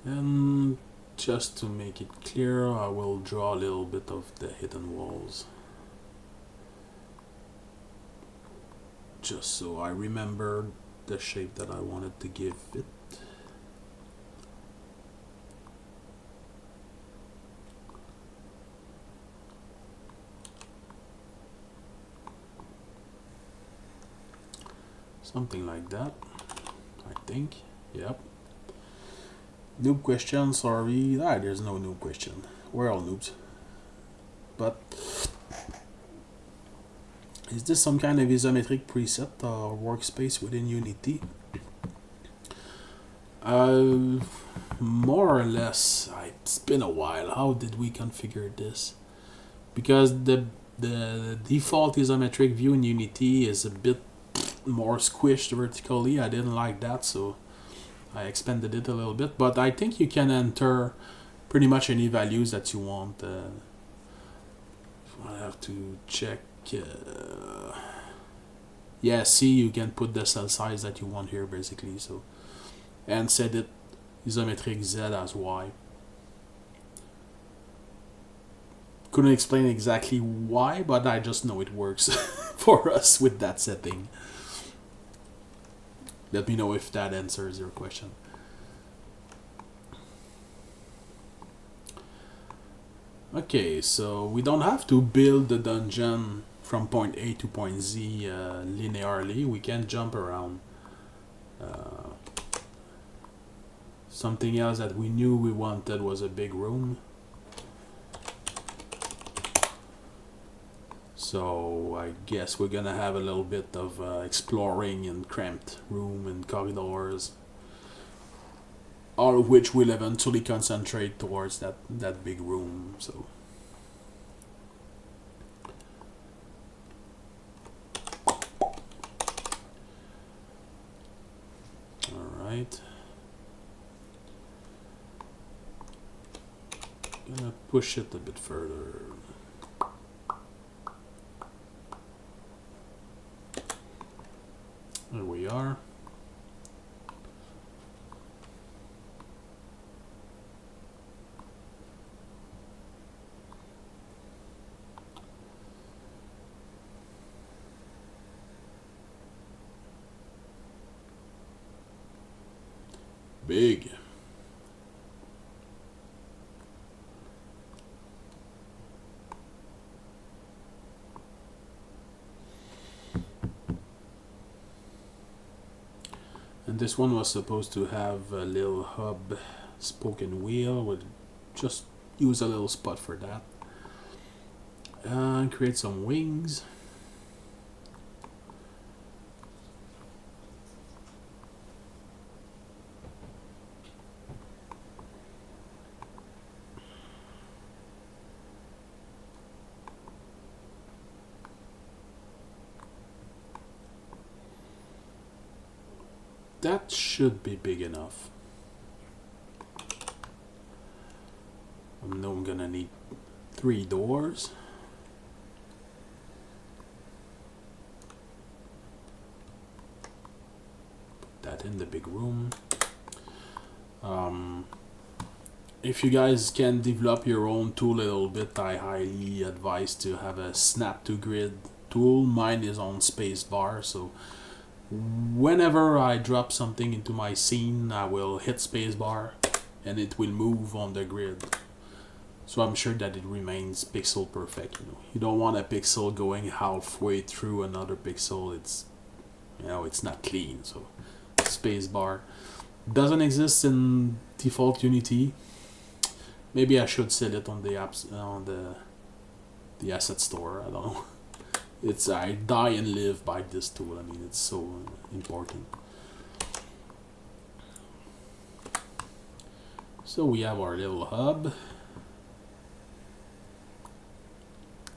Speaker 1: And just to make it clear, I will draw a little bit of the hidden walls. Just so I remember the shape that I wanted to give it. Something like that, I think. Yep. Noob question, sorry. There's no noob question. We're all noobs. But is this some kind of isometric preset or workspace within Unity? More or less. It's been a while. How did we configure this? Because the default isometric view in Unity is a bit more squished vertically. I didn't like that, so I expanded it a little bit, but I think you can enter pretty much any values that you want. I have to check. Yeah, see, you can put the cell size that you want here, basically. So, and set it isometric Z as Y. Couldn't explain exactly why, but I just know it works for us with that setting. Let me know if that answers your question. Okay, so we don't have to build the dungeon from point A to point Z linearly. We can jump around. Something else that we knew we wanted was a big room. So I guess we're gonna have a little bit of exploring in cramped room and corridors, all of which will eventually concentrate towards that big room. So all right, gonna push it a bit further. There we are. Big. And this one was supposed to have a little hub spoken wheel. We'll just use a little spot for that. Create some wings. That should be big enough. I know I'm gonna need 3 doors. Put that in the big room. If you guys can develop your own tool a little bit, I highly advise to have a snap to grid tool. Mine is on spacebar, so whenever I drop something into my scene, I will hit spacebar and it will move on the grid. So I'm sure that it remains pixel perfect. You don't want a pixel going halfway through another pixel. It's it's not clean. So spacebar doesn't exist in default Unity. Maybe I should sell it on the apps on the asset store. I don't know. I die and live by this tool. I mean, it's so important. So we have our little hub.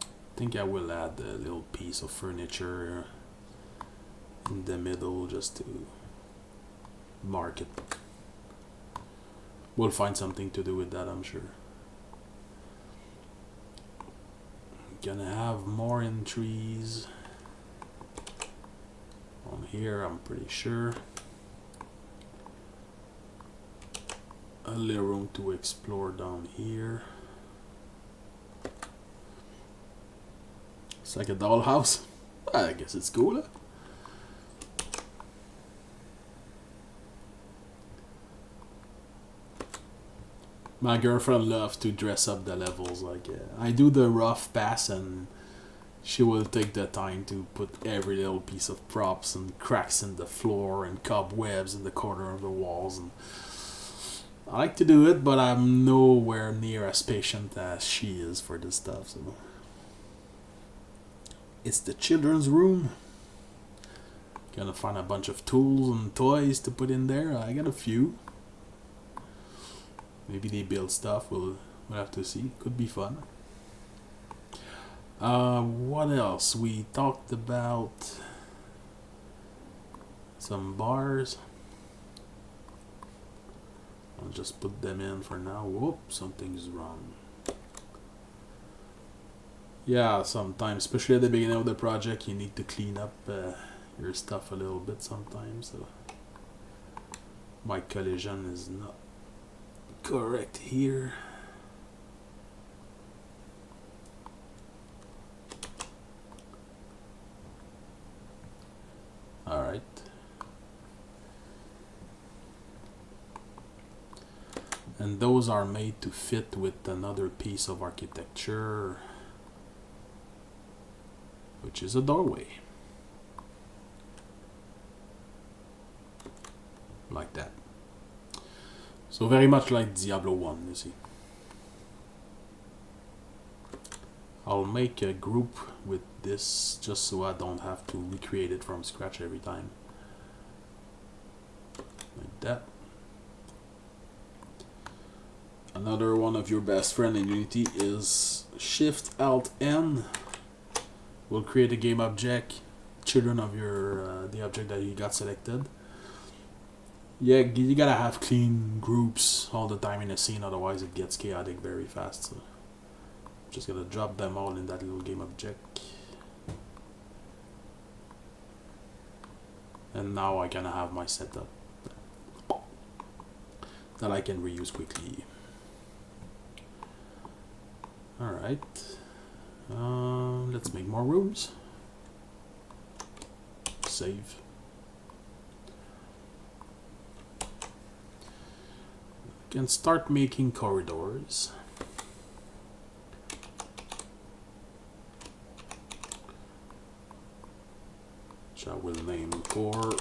Speaker 1: I think I will add a little piece of furniture in the middle just to mark it. We'll find something to do with that, I'm sure. Gonna have more entries on here, I'm pretty sure. A little room to explore down here. It's like a dollhouse. I guess it's cool. Huh? My girlfriend loves to dress up the levels. Like I do the rough pass, and she will take the time to put every little piece of props and cracks in the floor and cobwebs in the corner of the walls. And I like to do it, but I'm nowhere near as patient as she is for this stuff. So it's the children's room. Gonna find a bunch of tools and toys to put in there. I got a few. Maybe they build stuff. We'll have to see. Could be fun. What else? We talked about some bars. I'll just put them in for now. Whoop, something's wrong. Yeah, sometimes, especially at the beginning of the project, you need to clean up your stuff a little bit sometimes. So my collision is not correct here. All right. And those are made to fit with another piece of architecture, which is a doorway. Like that. So very much like Diablo 1, you see. I'll make a group with this just so I don't have to recreate it from scratch every time. Like that. Another one of your best friend in Unity is Shift-Alt-N. Will create a game object, children of your the object that you got selected. Yeah, you gotta have clean groups all the time in a scene, otherwise it gets chaotic very fast. So just gonna drop them all in that little game object. And now I gonna have my setup that I can reuse quickly. Alright. Let's make more rooms. Save. Can start making corridors. Which I will name core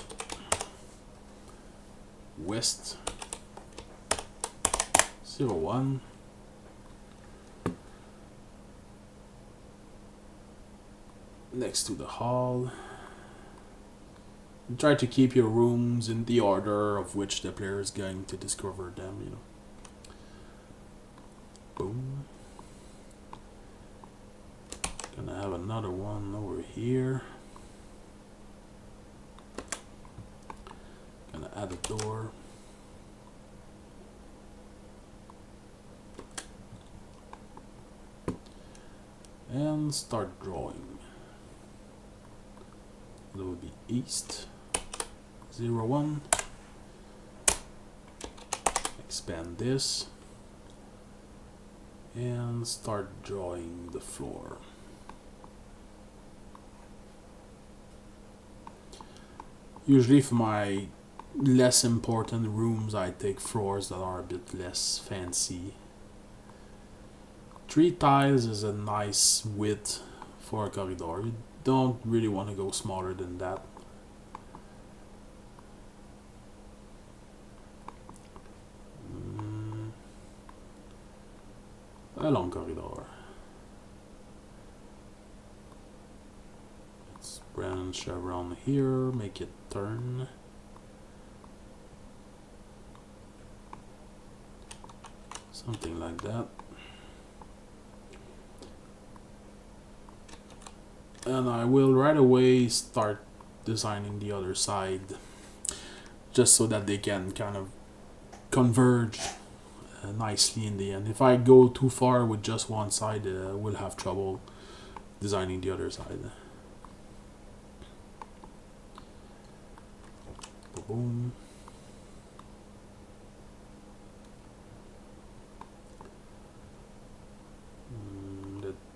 Speaker 1: west 01. Next to the hall. And try to keep your rooms in the order of which the player is going to discover them, you know. Boom. Gonna have another one over here. Gonna add a door. And start drawing. That would be east 01. Expand this and start drawing the floor. Usually for my less important rooms, I take floors that are a bit less fancy. 3 tiles is a nice width for a corridor. You don't really want to go smaller than that. A long corridor. Let's branch around here, make it turn. Something like that. And I will right away start designing the other side, just so that they can kind of converge nicely in the end. If I go too far with just one side, we'll have trouble designing the other side. Boom.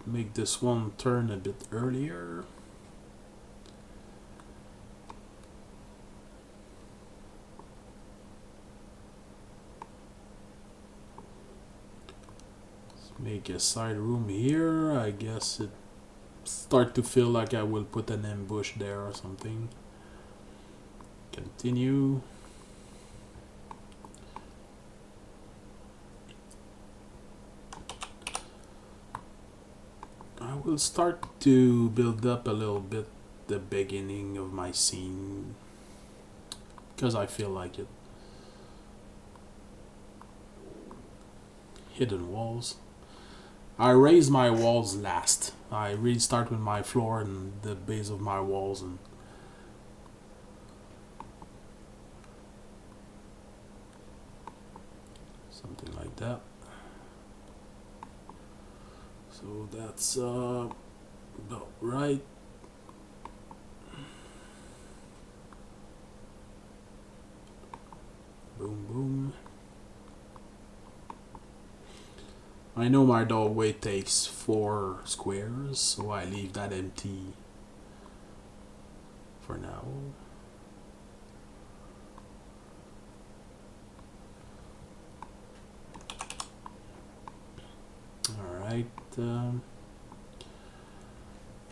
Speaker 1: Make this one turn a bit earlier. Let's make a side room here. I guess it start to feel like I will put an ambush there or something. Continue. I will start to build up a little bit the beginning of my scene because I feel like it. Hidden walls. I raise my walls last. I really start with my floor and the base of my walls, and something like that. So that's about right. Boom, boom. I know my doorway takes 4 squares, so I leave that empty for now. Alright. And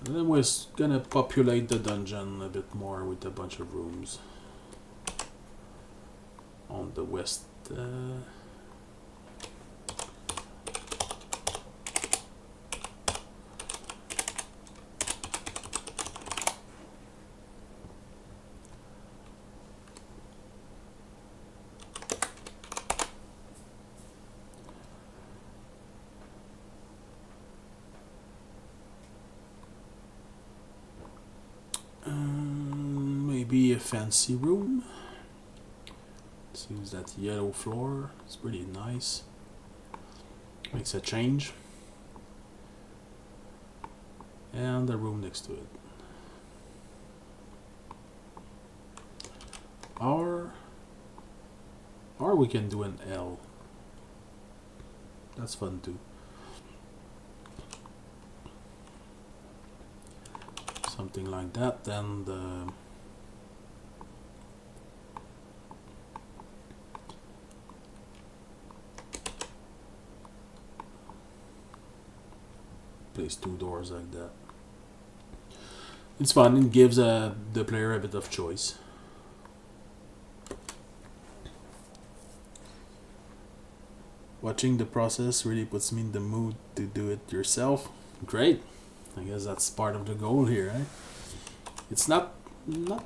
Speaker 1: then we're gonna populate the dungeon a bit more with a bunch of rooms on the west. Maybe a fancy room. Let's use that yellow floor. It's pretty nice. Makes a change. And the room next to it. Or we can do an L. That's fun too. Something like that, and place 2 doors like that. It's fun. It gives the player a bit of choice. Watching the process really puts me in the mood to do it yourself. Great. I guess that's part of the goal here, right? It's not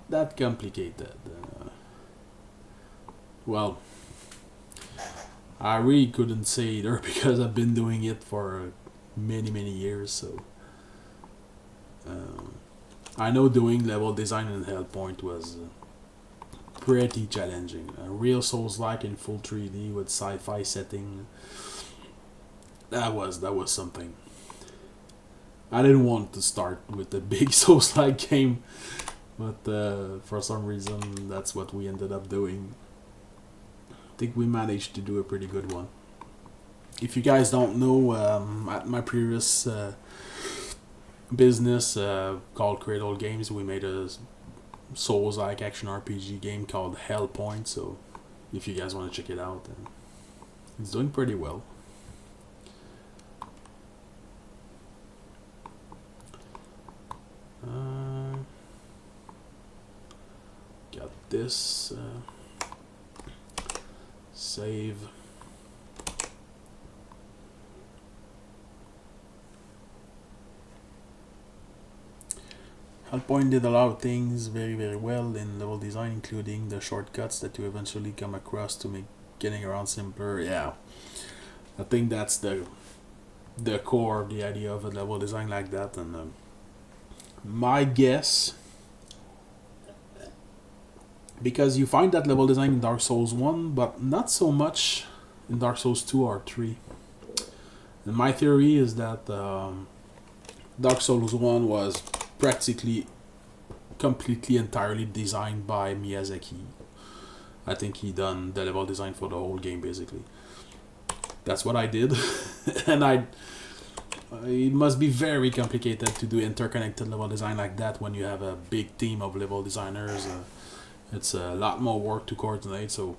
Speaker 1: that complicated. Well, I really couldn't say either because I've been doing it for many years. So I know doing level design in Hellpoint was pretty challenging. A real Souls-like in full 3D with sci-fi setting. That was something. I didn't want to start with a big Souls-like game, but for some reason that's what we ended up doing. I think we managed to do a pretty good one. If you guys don't know, at my previous business called Cradle Games, we made a Souls-like action RPG game called Hellpoint. So if you guys want to check it out, it's doing pretty well. Got this. Save. Hellpoint did a lot of things very, very well in level design, including the shortcuts that you eventually come across to make getting around simpler. Yeah, I think that's the core of the idea of a level design like that. And my guess, because you find that level design in Dark Souls 1, but not so much in Dark Souls 2 or 3. And my theory is that Dark Souls 1 was practically completely entirely designed by Miyazaki. I think he done the level design for the whole game basically. That's what I did. And it must be very complicated to do interconnected level design like that when you have a big team of level designers. It's a lot more work to coordinate. So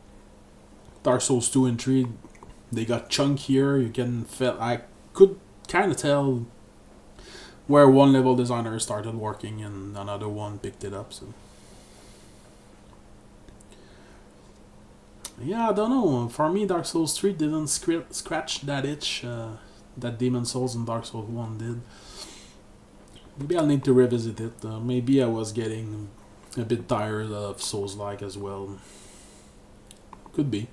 Speaker 1: Dark Souls 2 and 3, they got chunkier. You can feel, I could kind of tell where one level designer started working and another one picked it up. So yeah, I don't know. For me, Dark Souls 3 didn't scratch that itch that Demon Souls and Dark Souls 1 did. Maybe I'll need to revisit it. Maybe I was getting a bit tired of Souls-like as well. Could be.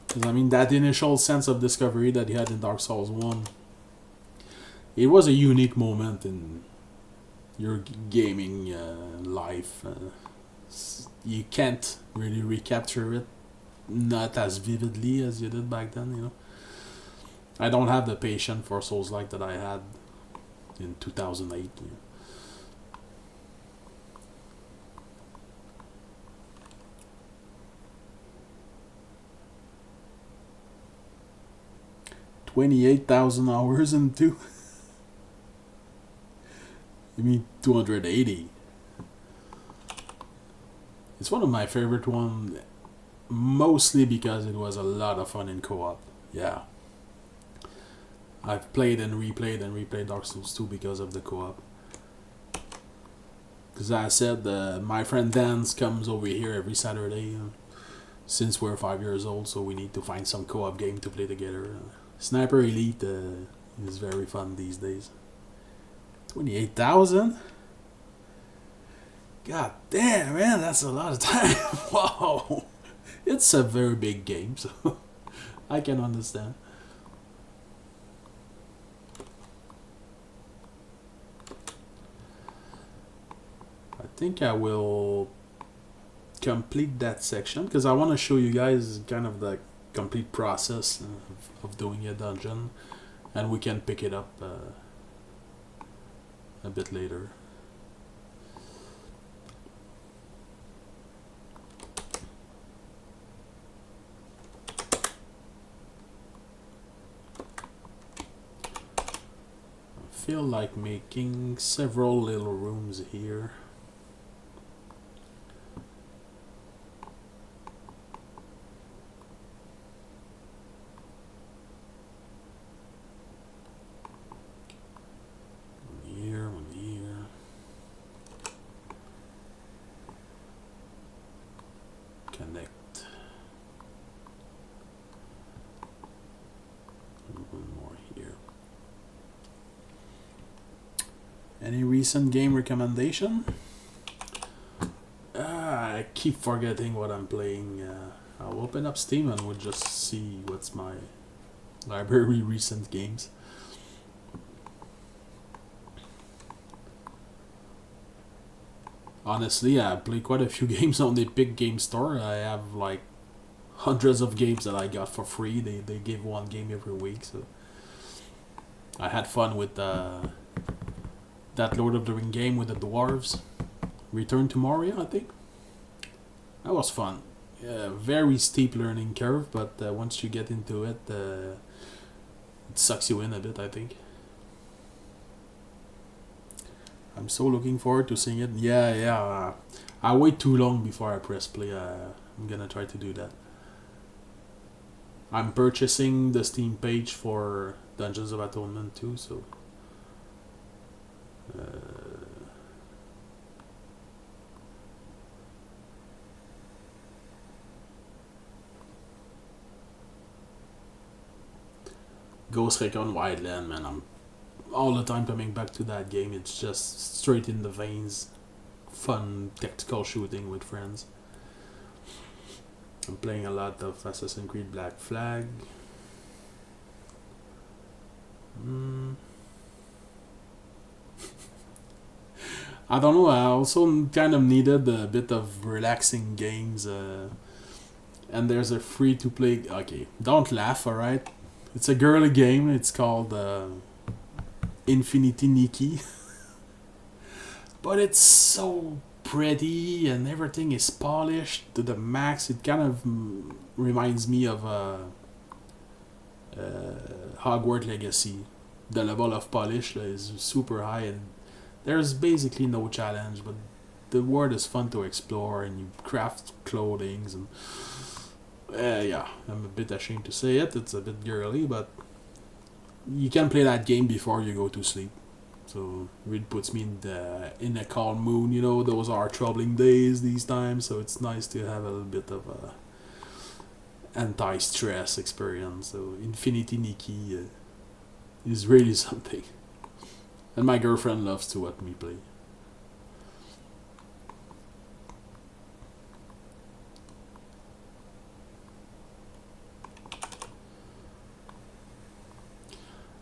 Speaker 1: Because I mean, that initial sense of discovery that you had in Dark Souls 1, it was a unique moment in your gaming life. You can't really recapture it, not as vividly as you did back then, you know. I don't have the patience for Souls-like that I had in 2008. You know. $28,000 hours into. You mean 280? It's one of my favorite ones, mostly because it was a lot of fun in co-op. Yeah. I've played and replayed Dark Souls 2 because of the co-op. Because I said, my friend Dance comes over here every Saturday since we're 5 years old, so we need to find some co-op game to play together. Sniper Elite is very fun these days. 28,000? God damn, man, that's a lot of time. Wow. It's a very big game, so I can understand. I think I will complete that section because I want to show you guys kind of the complete process of doing a dungeon, and we can pick it up a bit later. I feel like making several little rooms here. Connect. And one more here. Any recent game recommendation? I keep forgetting what I'm playing. I'll open up Steam and we'll just see what's my library recent games. Honestly, I play quite a few games on the Epic Game Store. I have like hundreds of games that I got for free. They give one game every week, so I had fun with that Lord of the Ring game with the dwarves. Return to Moria, I think. That was fun. Very steep learning curve, but once you get into it, it sucks you in a bit, I think. I'm so looking forward to seeing it. Yeah, yeah. I wait too long before I press play. I'm gonna try to do that. I'm purchasing the Steam page for Dungeons of Atonement too, so. Uh, Ghost Recon Wildland, man. I'm all the time coming back to that game. It's just straight in the veins. Fun tactical shooting with friends. I'm playing a lot of Assassin's Creed Black Flag. I don't know. I also kind of needed a bit of relaxing games. And there's a free to play. Okay, don't laugh, alright? It's a girly game. It's called Infinity Nikki. But it's so pretty and everything is polished to the max. It kind of reminds me of Hogwarts Legacy. The level of polish is super high and there's basically no challenge, but the world is fun to explore and you craft clothing and yeah, I'm a bit ashamed to say it. It's a bit girly, but you can play that game before you go to sleep. So it really puts me in a calm mood. You know, those are troubling days these times, so it's nice to have a little bit of a anti-stress experience. So Infinity Nikki is really something, and my girlfriend loves to watch me play.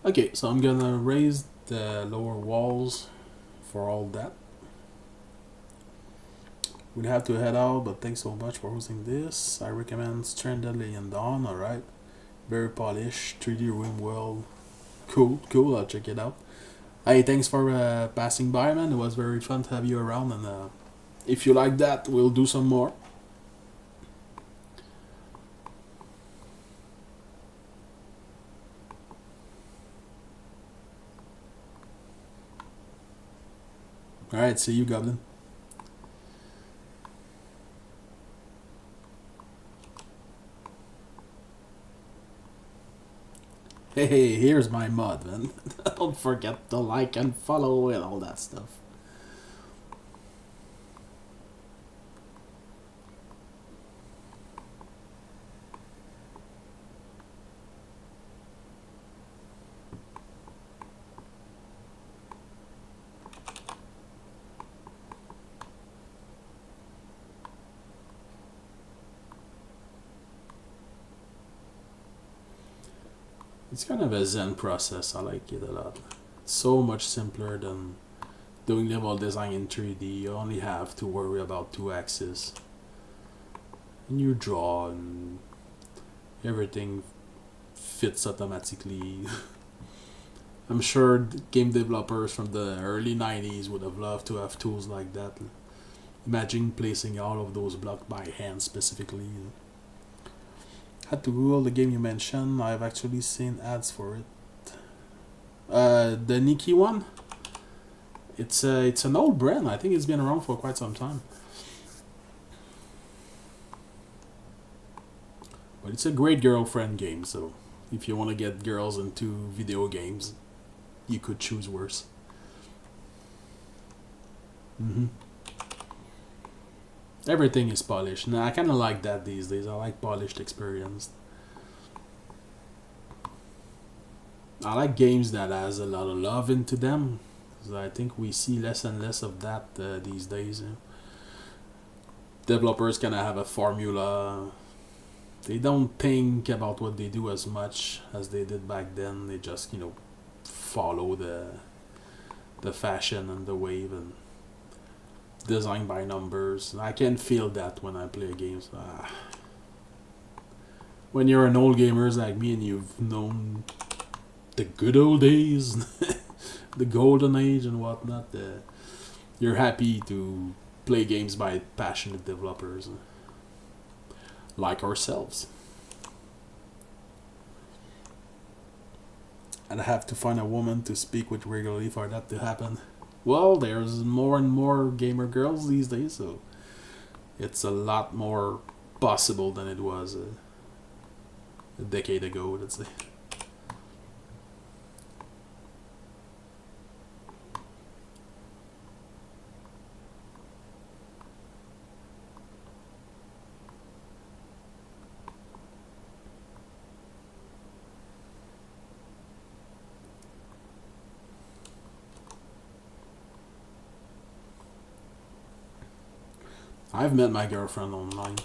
Speaker 1: Okay, so I'm gonna raise the lower walls for all that. We'll have to head out, but thanks so much for hosting this. I recommend Stranded Alien Dawn, alright. Very polished, 3D room world. Cool, I'll check it out. Hey, thanks for passing by, man. It was very fun to have you around, and if you like that, we'll do some more. Alright, see you, Goblin. Hey, here's my mod, man. Don't forget to like and follow and all that stuff. It's kind of a zen process. I like it a lot. It's so much simpler than doing level design in 3D. You only have to worry about 2 axes. And you draw and everything fits automatically. I'm sure game developers from the early 90s would have loved to have tools like that. Imagine placing all of those blocks by hand specifically. Had to Google the game you mentioned. I've actually seen ads for it. The Nikki one. It's an old brand. I think it's been around for quite some time. But it's a great girlfriend game. So if you want to get girls into video games, you could choose worse. Everything is polished. Now I kind of like that these days. I like polished experience. I like games that has a lot of love into them. 'Cause I think we see less and less of that these days. Developers kind of have a formula. They don't think about what they do as much as they did back then. They just follow the fashion and the wave and design by numbers. I can feel that when I play games. When you're an old gamer like me and you've known the good old days, the golden age and whatnot, you're happy to play games by passionate developers like ourselves. And I have to find a woman to speak with regularly for that to happen. Well, there's more and more gamer girls these days, so it's a lot more possible than it was a decade ago, let's say. I've met my girlfriend online.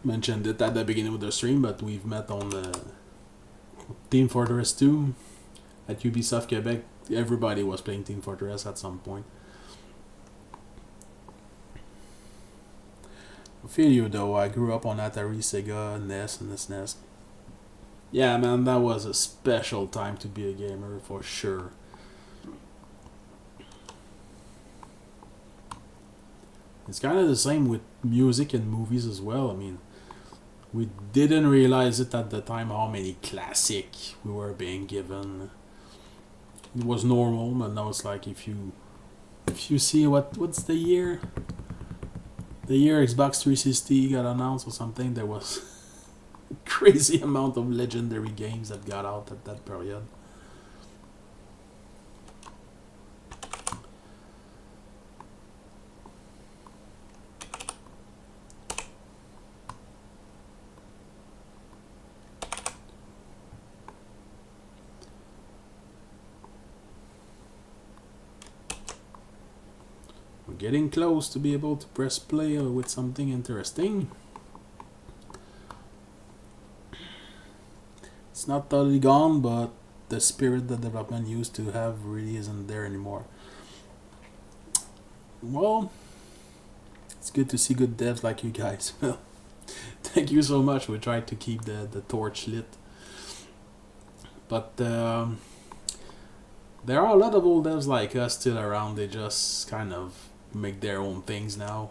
Speaker 1: Mentioned it at the beginning of the stream, but we've met on Team Fortress 2 at Ubisoft Quebec. Everybody was playing Team Fortress at some point. I feel you though. I grew up on Atari, Sega, NES, and SNES. Yeah, man, that was a special time to be a gamer for sure. It's kind of the same with music and movies as well. I mean, we didn't realize it at the time how many classic we were being given. It was normal, but now it's like if you see what's the year? The year Xbox 360 got announced or something, there was a crazy amount of legendary games that got out at that period. We're getting close to be able to press play with something interesting. It's not totally gone, but the spirit that development used to have really isn't there anymore. Well, it's good to see good devs like you guys. Well, thank you so much. We tried to keep the torch lit. But there are a lot of old devs like us still around. They just kind of make their own things now.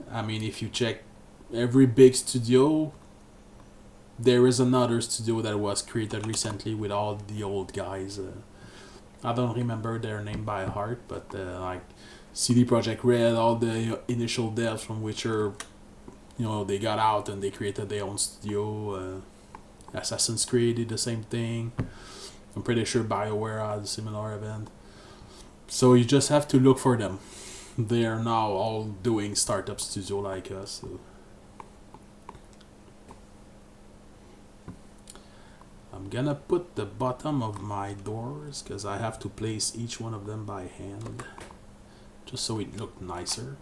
Speaker 1: I mean, if you check every big studio, there is another studio that was created recently with all the old guys. I don't remember their name by heart, but like CD Projekt Red, all the initial devs from Witcher, they got out and they created their own studio. Assassin's Creed did the same thing. I'm pretty sure BioWare had a similar event. So you just have to look for them. They are now all doing startup studio like us. So. I'm gonna put the bottom of my doors because I have to place each one of them by hand just so it looked nicer.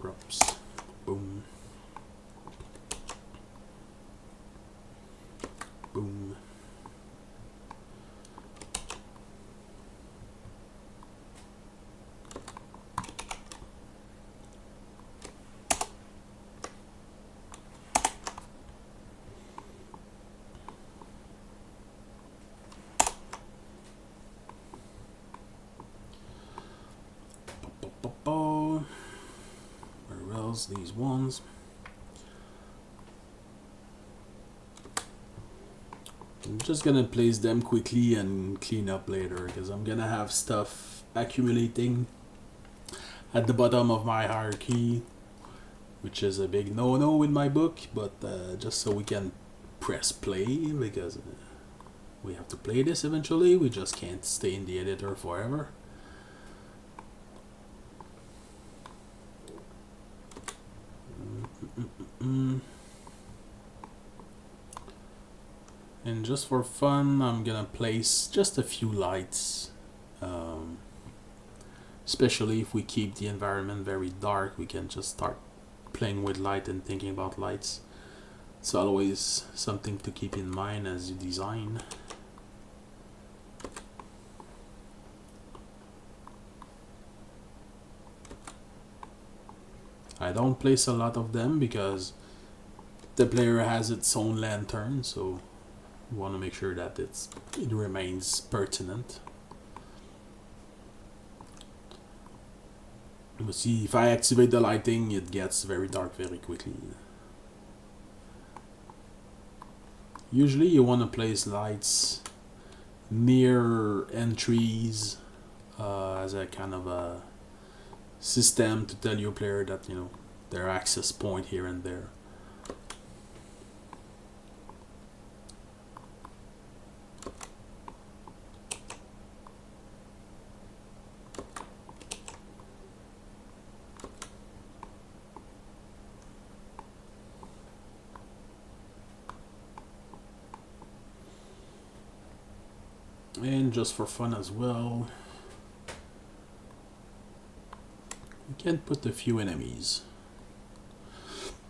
Speaker 1: Props. Boom. Boom. Where else? These ones. I'm just gonna place them quickly and clean up later because I'm gonna have stuff accumulating at the bottom of my hierarchy, which is a big no-no in my book, but just so we can press play because we have to play this eventually. We just can't stay in the editor forever. And just for fun, I'm gonna place just a few lights. Especially if we keep the environment very dark, we can just start playing with light and thinking about lights. It's always something to keep in mind as you design. I don't place a lot of them because the player has its own lantern, so you want to make sure that it remains pertinent. You see, if I activate the lighting, it gets very dark very quickly. Usually you want to place lights near entries as a kind of a system to tell your player that, you know, there are access point here and there. And just for fun as well, we can put a few enemies.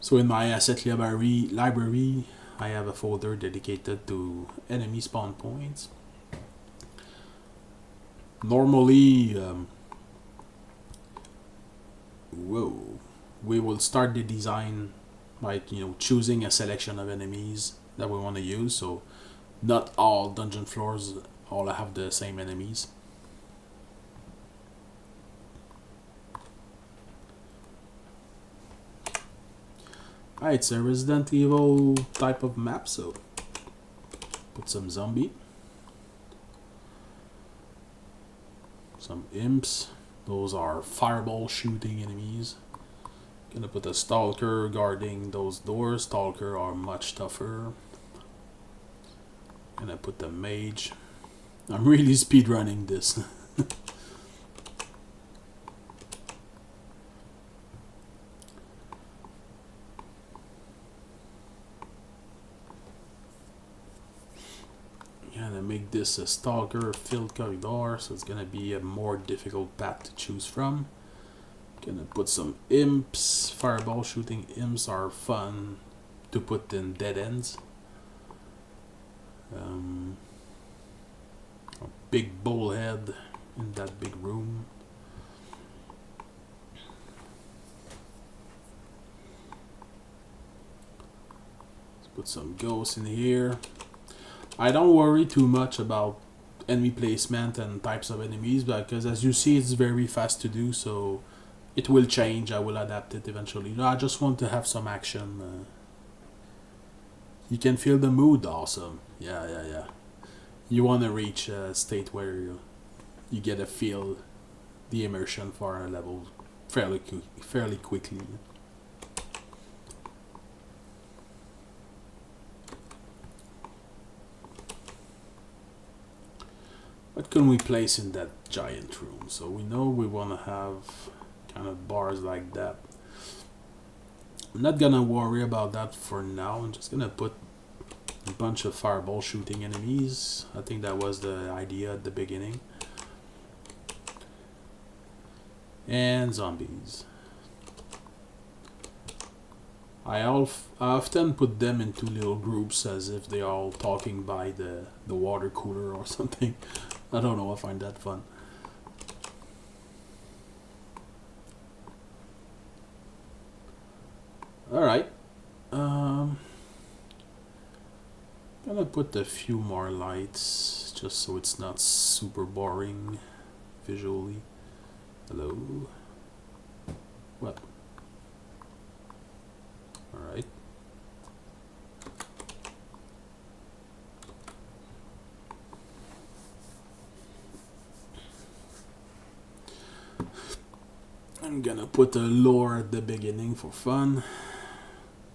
Speaker 1: So in my asset library, I have a folder dedicated to enemy spawn points. Normally, we will start the design by, you know, choosing a selection of enemies that we want to use. So not all dungeon floors all have the same enemies. Alright, it's a Resident Evil type of map, so put some zombie, some imps. Those are fireball shooting enemies. Gonna put a stalker guarding those doors. Stalker are much tougher. Gonna put the mage. I'm really speedrunning this. Gonna make this a stalker filled corridor, so it's gonna be a more difficult path to choose from. Gonna put some imps. Fireball shooting imps are fun to put in dead ends. A big bullhead in that big room. Let's put some ghosts in here. I don't worry too much about enemy placement and types of enemies, because as you see, it's very fast to do, so it will change. I will adapt it eventually. No, I just want to have some action. You can feel the mood. Awesome. Yeah. You want to reach a state where you get to feel the immersion for a level fairly quickly. What can we place in that giant room? So we know we want to have kind of bars like that. I'm not gonna worry about that for now. I'm just gonna put a bunch of fireball shooting enemies. I think that was the idea at the beginning. And zombies. I often put them into little groups as if they are all talking by the water cooler or something. I don't know, I find that fun. Alright. Gonna put a few more lights just so it's not super boring visually. Hello? What? Alright. I'm gonna put a lore at the beginning for fun.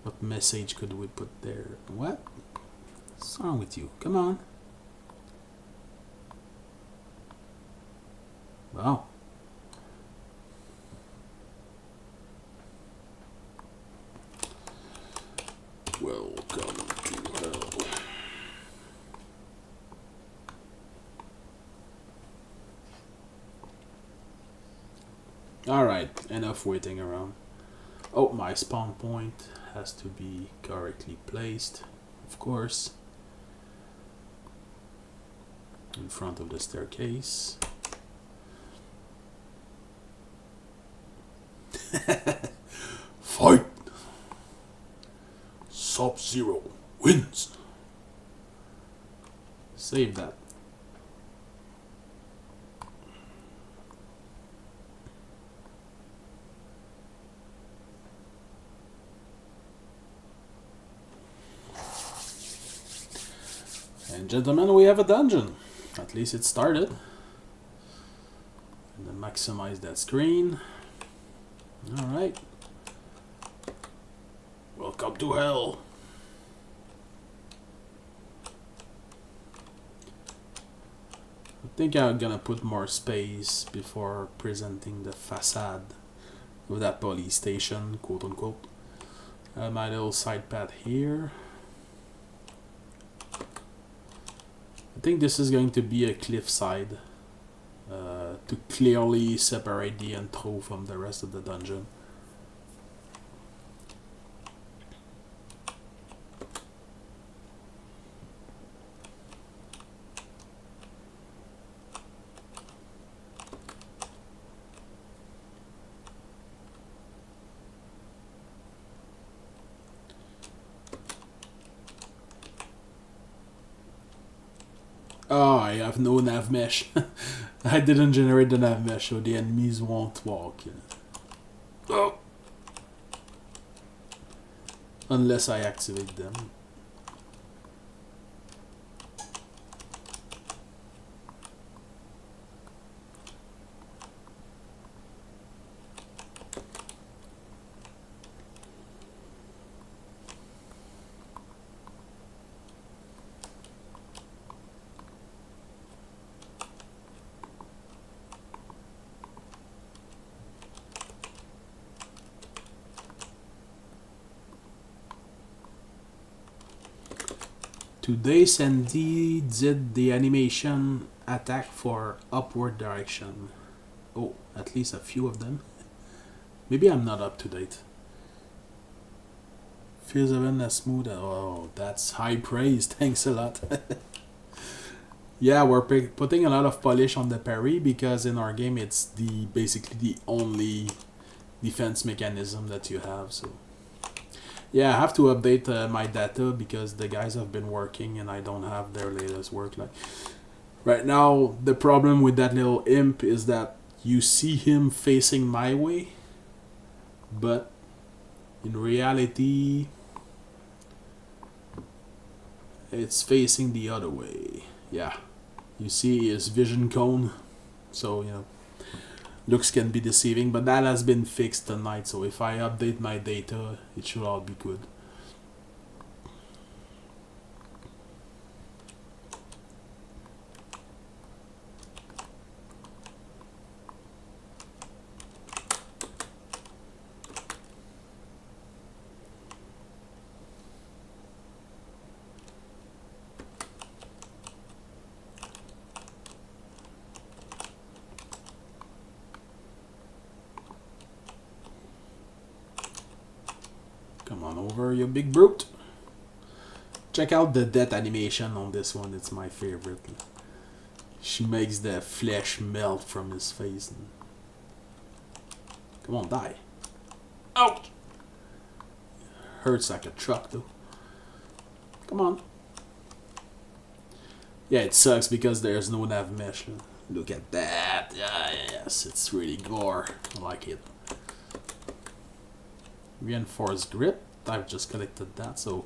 Speaker 1: What message could we put there? What? What's wrong with you? Come on. Wow. Welcome to hell. Alright, enough waiting around. Oh, my spawn point has to be correctly placed, of course. In front of the staircase. Fight! Sub-Zero wins! Save that. and gentlemen, we have a dungeon. At least it started. And then maximize that screen. Alright. Welcome to hell. I think I'm gonna put more space before presenting the facade of that police station, quote unquote. My little side path here. I think this is going to be a cliffside to clearly separate the intro from the rest of the dungeon. Oh, I have no nav mesh. I didn't generate the nav mesh, so the enemies won't walk. Oh! Unless I activate them. Today Sandy did the animation attack for upward direction. Oh, at least a few of them. Maybe I'm not up to date. Feels even as smooth. Oh, that's high praise. Thanks a lot. Yeah, we're putting a lot of polish on the parry because in our game it's basically the only defense mechanism that you have. So yeah, I have to update my data because the guys have been working and I don't have their latest work. Like right now, the problem with that little imp is that you see him facing my way, but in reality, it's facing the other way. Yeah, you see his vision cone, so you know, looks can be deceiving, but that has been fixed tonight, so if I update my data, it should all be good. Come on over, you big brute. Check out the death animation on this one, it's my favorite. She makes the flesh melt from his face. Come on, die. Ouch! Hurts like a truck though. Come on. Yeah, it sucks because there's no nav mesh. Look at that. Yes, it's really gore. I like it. Reinforced grip. I've just collected that, so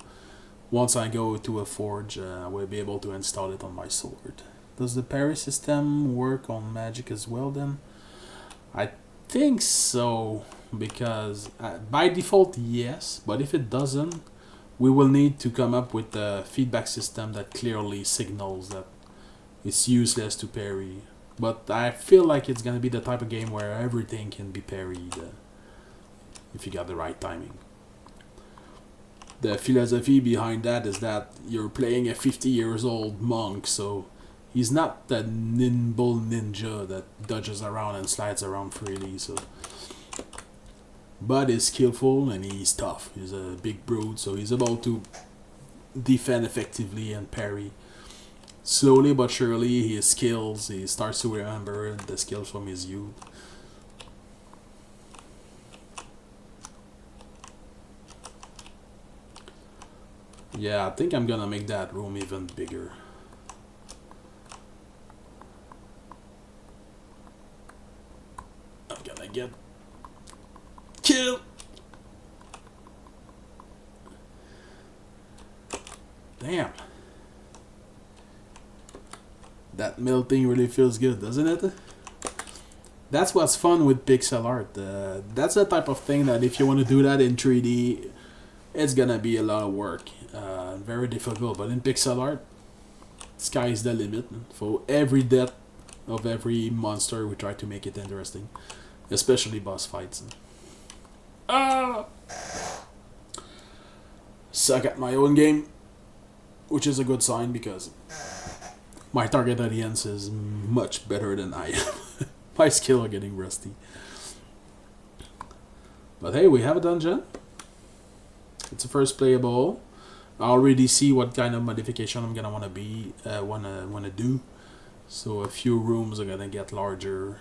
Speaker 1: once I go to a forge, I will be able to install it on my sword. Does the parry system work on magic as well then? I think so, because by default yes, but if it doesn't, we will need to come up with a feedback system that clearly signals that it's useless to parry. But I feel like it's gonna be the type of game where everything can be parried if you got the right timing. The philosophy behind that is that you're playing a 50-year-old monk, so he's not the nimble ninja that dodges around and slides around freely. So, but he's skillful and he's tough. He's a big brute, so he's able to defend effectively and parry. Slowly but surely, his skills, he starts to remember the skills from his youth. Yeah, I think I'm gonna make that room even bigger. I'm gonna get killed. Damn. that melting really feels good, doesn't it? That's what's fun with pixel art. That's the type of thing that if you want to do that in 3D, it's gonna be a lot of work. Very difficult, but in pixel art, sky is the limit. For every death of every monster, we try to make it interesting. Especially boss fights. Suck at my own game, which is a good sign because my target audience is much better than I am. My skill are getting rusty. But hey, we have a dungeon. It's a first playable. I already see what kind of modification I'm gonna wanna do. So a few rooms are gonna get larger.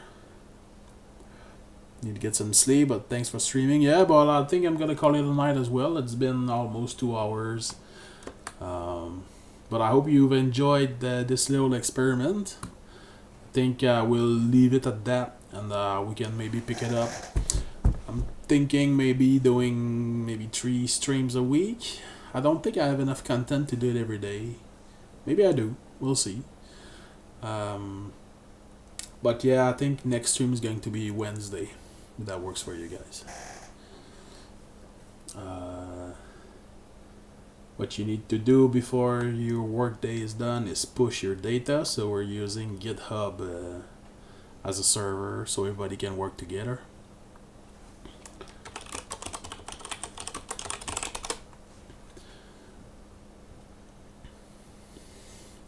Speaker 1: Need to get some sleep, but thanks for streaming. Yeah, but I think I'm gonna call it a night as well. It's been almost 2 hours. But I hope you've enjoyed this little experiment. I think we'll leave it at that, and we can maybe pick it up. I'm thinking maybe doing 3 streams a week. I don't think I have enough content to do it every day. Maybe I do. We'll see. But yeah, I think next stream is going to be Wednesday. If that works for you guys. What you need to do before your workday is done is push your data. So we're using GitHub as a server so everybody can work together.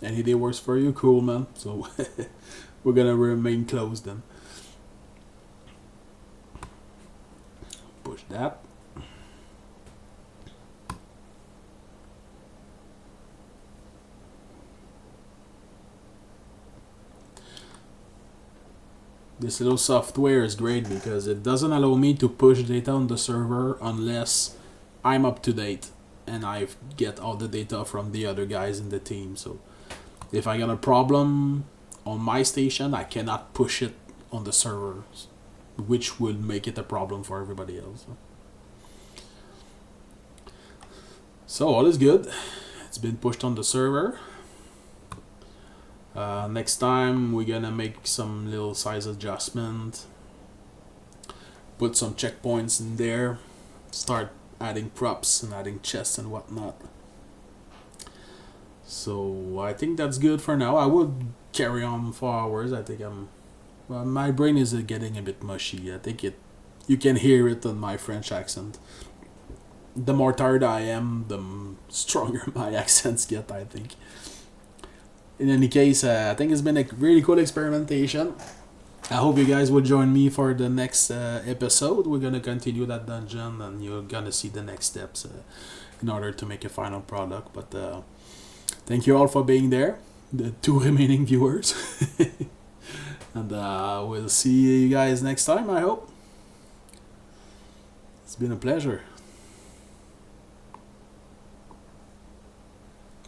Speaker 1: Any day works for you? Cool, man. So we're gonna remain closed then. Push that. This little software is great because it doesn't allow me to push data on the server unless I'm up to date and I get all the data from the other guys in the team. So if I got a problem on my station, I cannot push it on the servers, which would make it a problem for everybody else. So all is good. It's been pushed on the server. Next time we're gonna make some little size adjustment, put some checkpoints in there, start adding props and adding chests and whatnot. So I think that's good for now. I would carry on for hours. I think my brain is getting a bit mushy. I think you can hear it on my French accent. The more tired I am, the stronger my accents get, I think. In any case, I think it's been a really cool experimentation. I hope you guys will join me for the next episode. We're going to continue that dungeon and you're going to see the next steps in order to make a final product. But thank you all for being there, the 2 remaining viewers. And we'll see you guys next time, I hope. It's been a pleasure.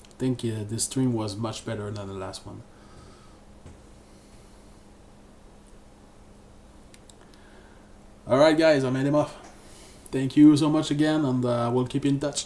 Speaker 1: I think this stream was much better than the last one. Alright guys, I made him off. Thank you so much again, and we'll keep in touch.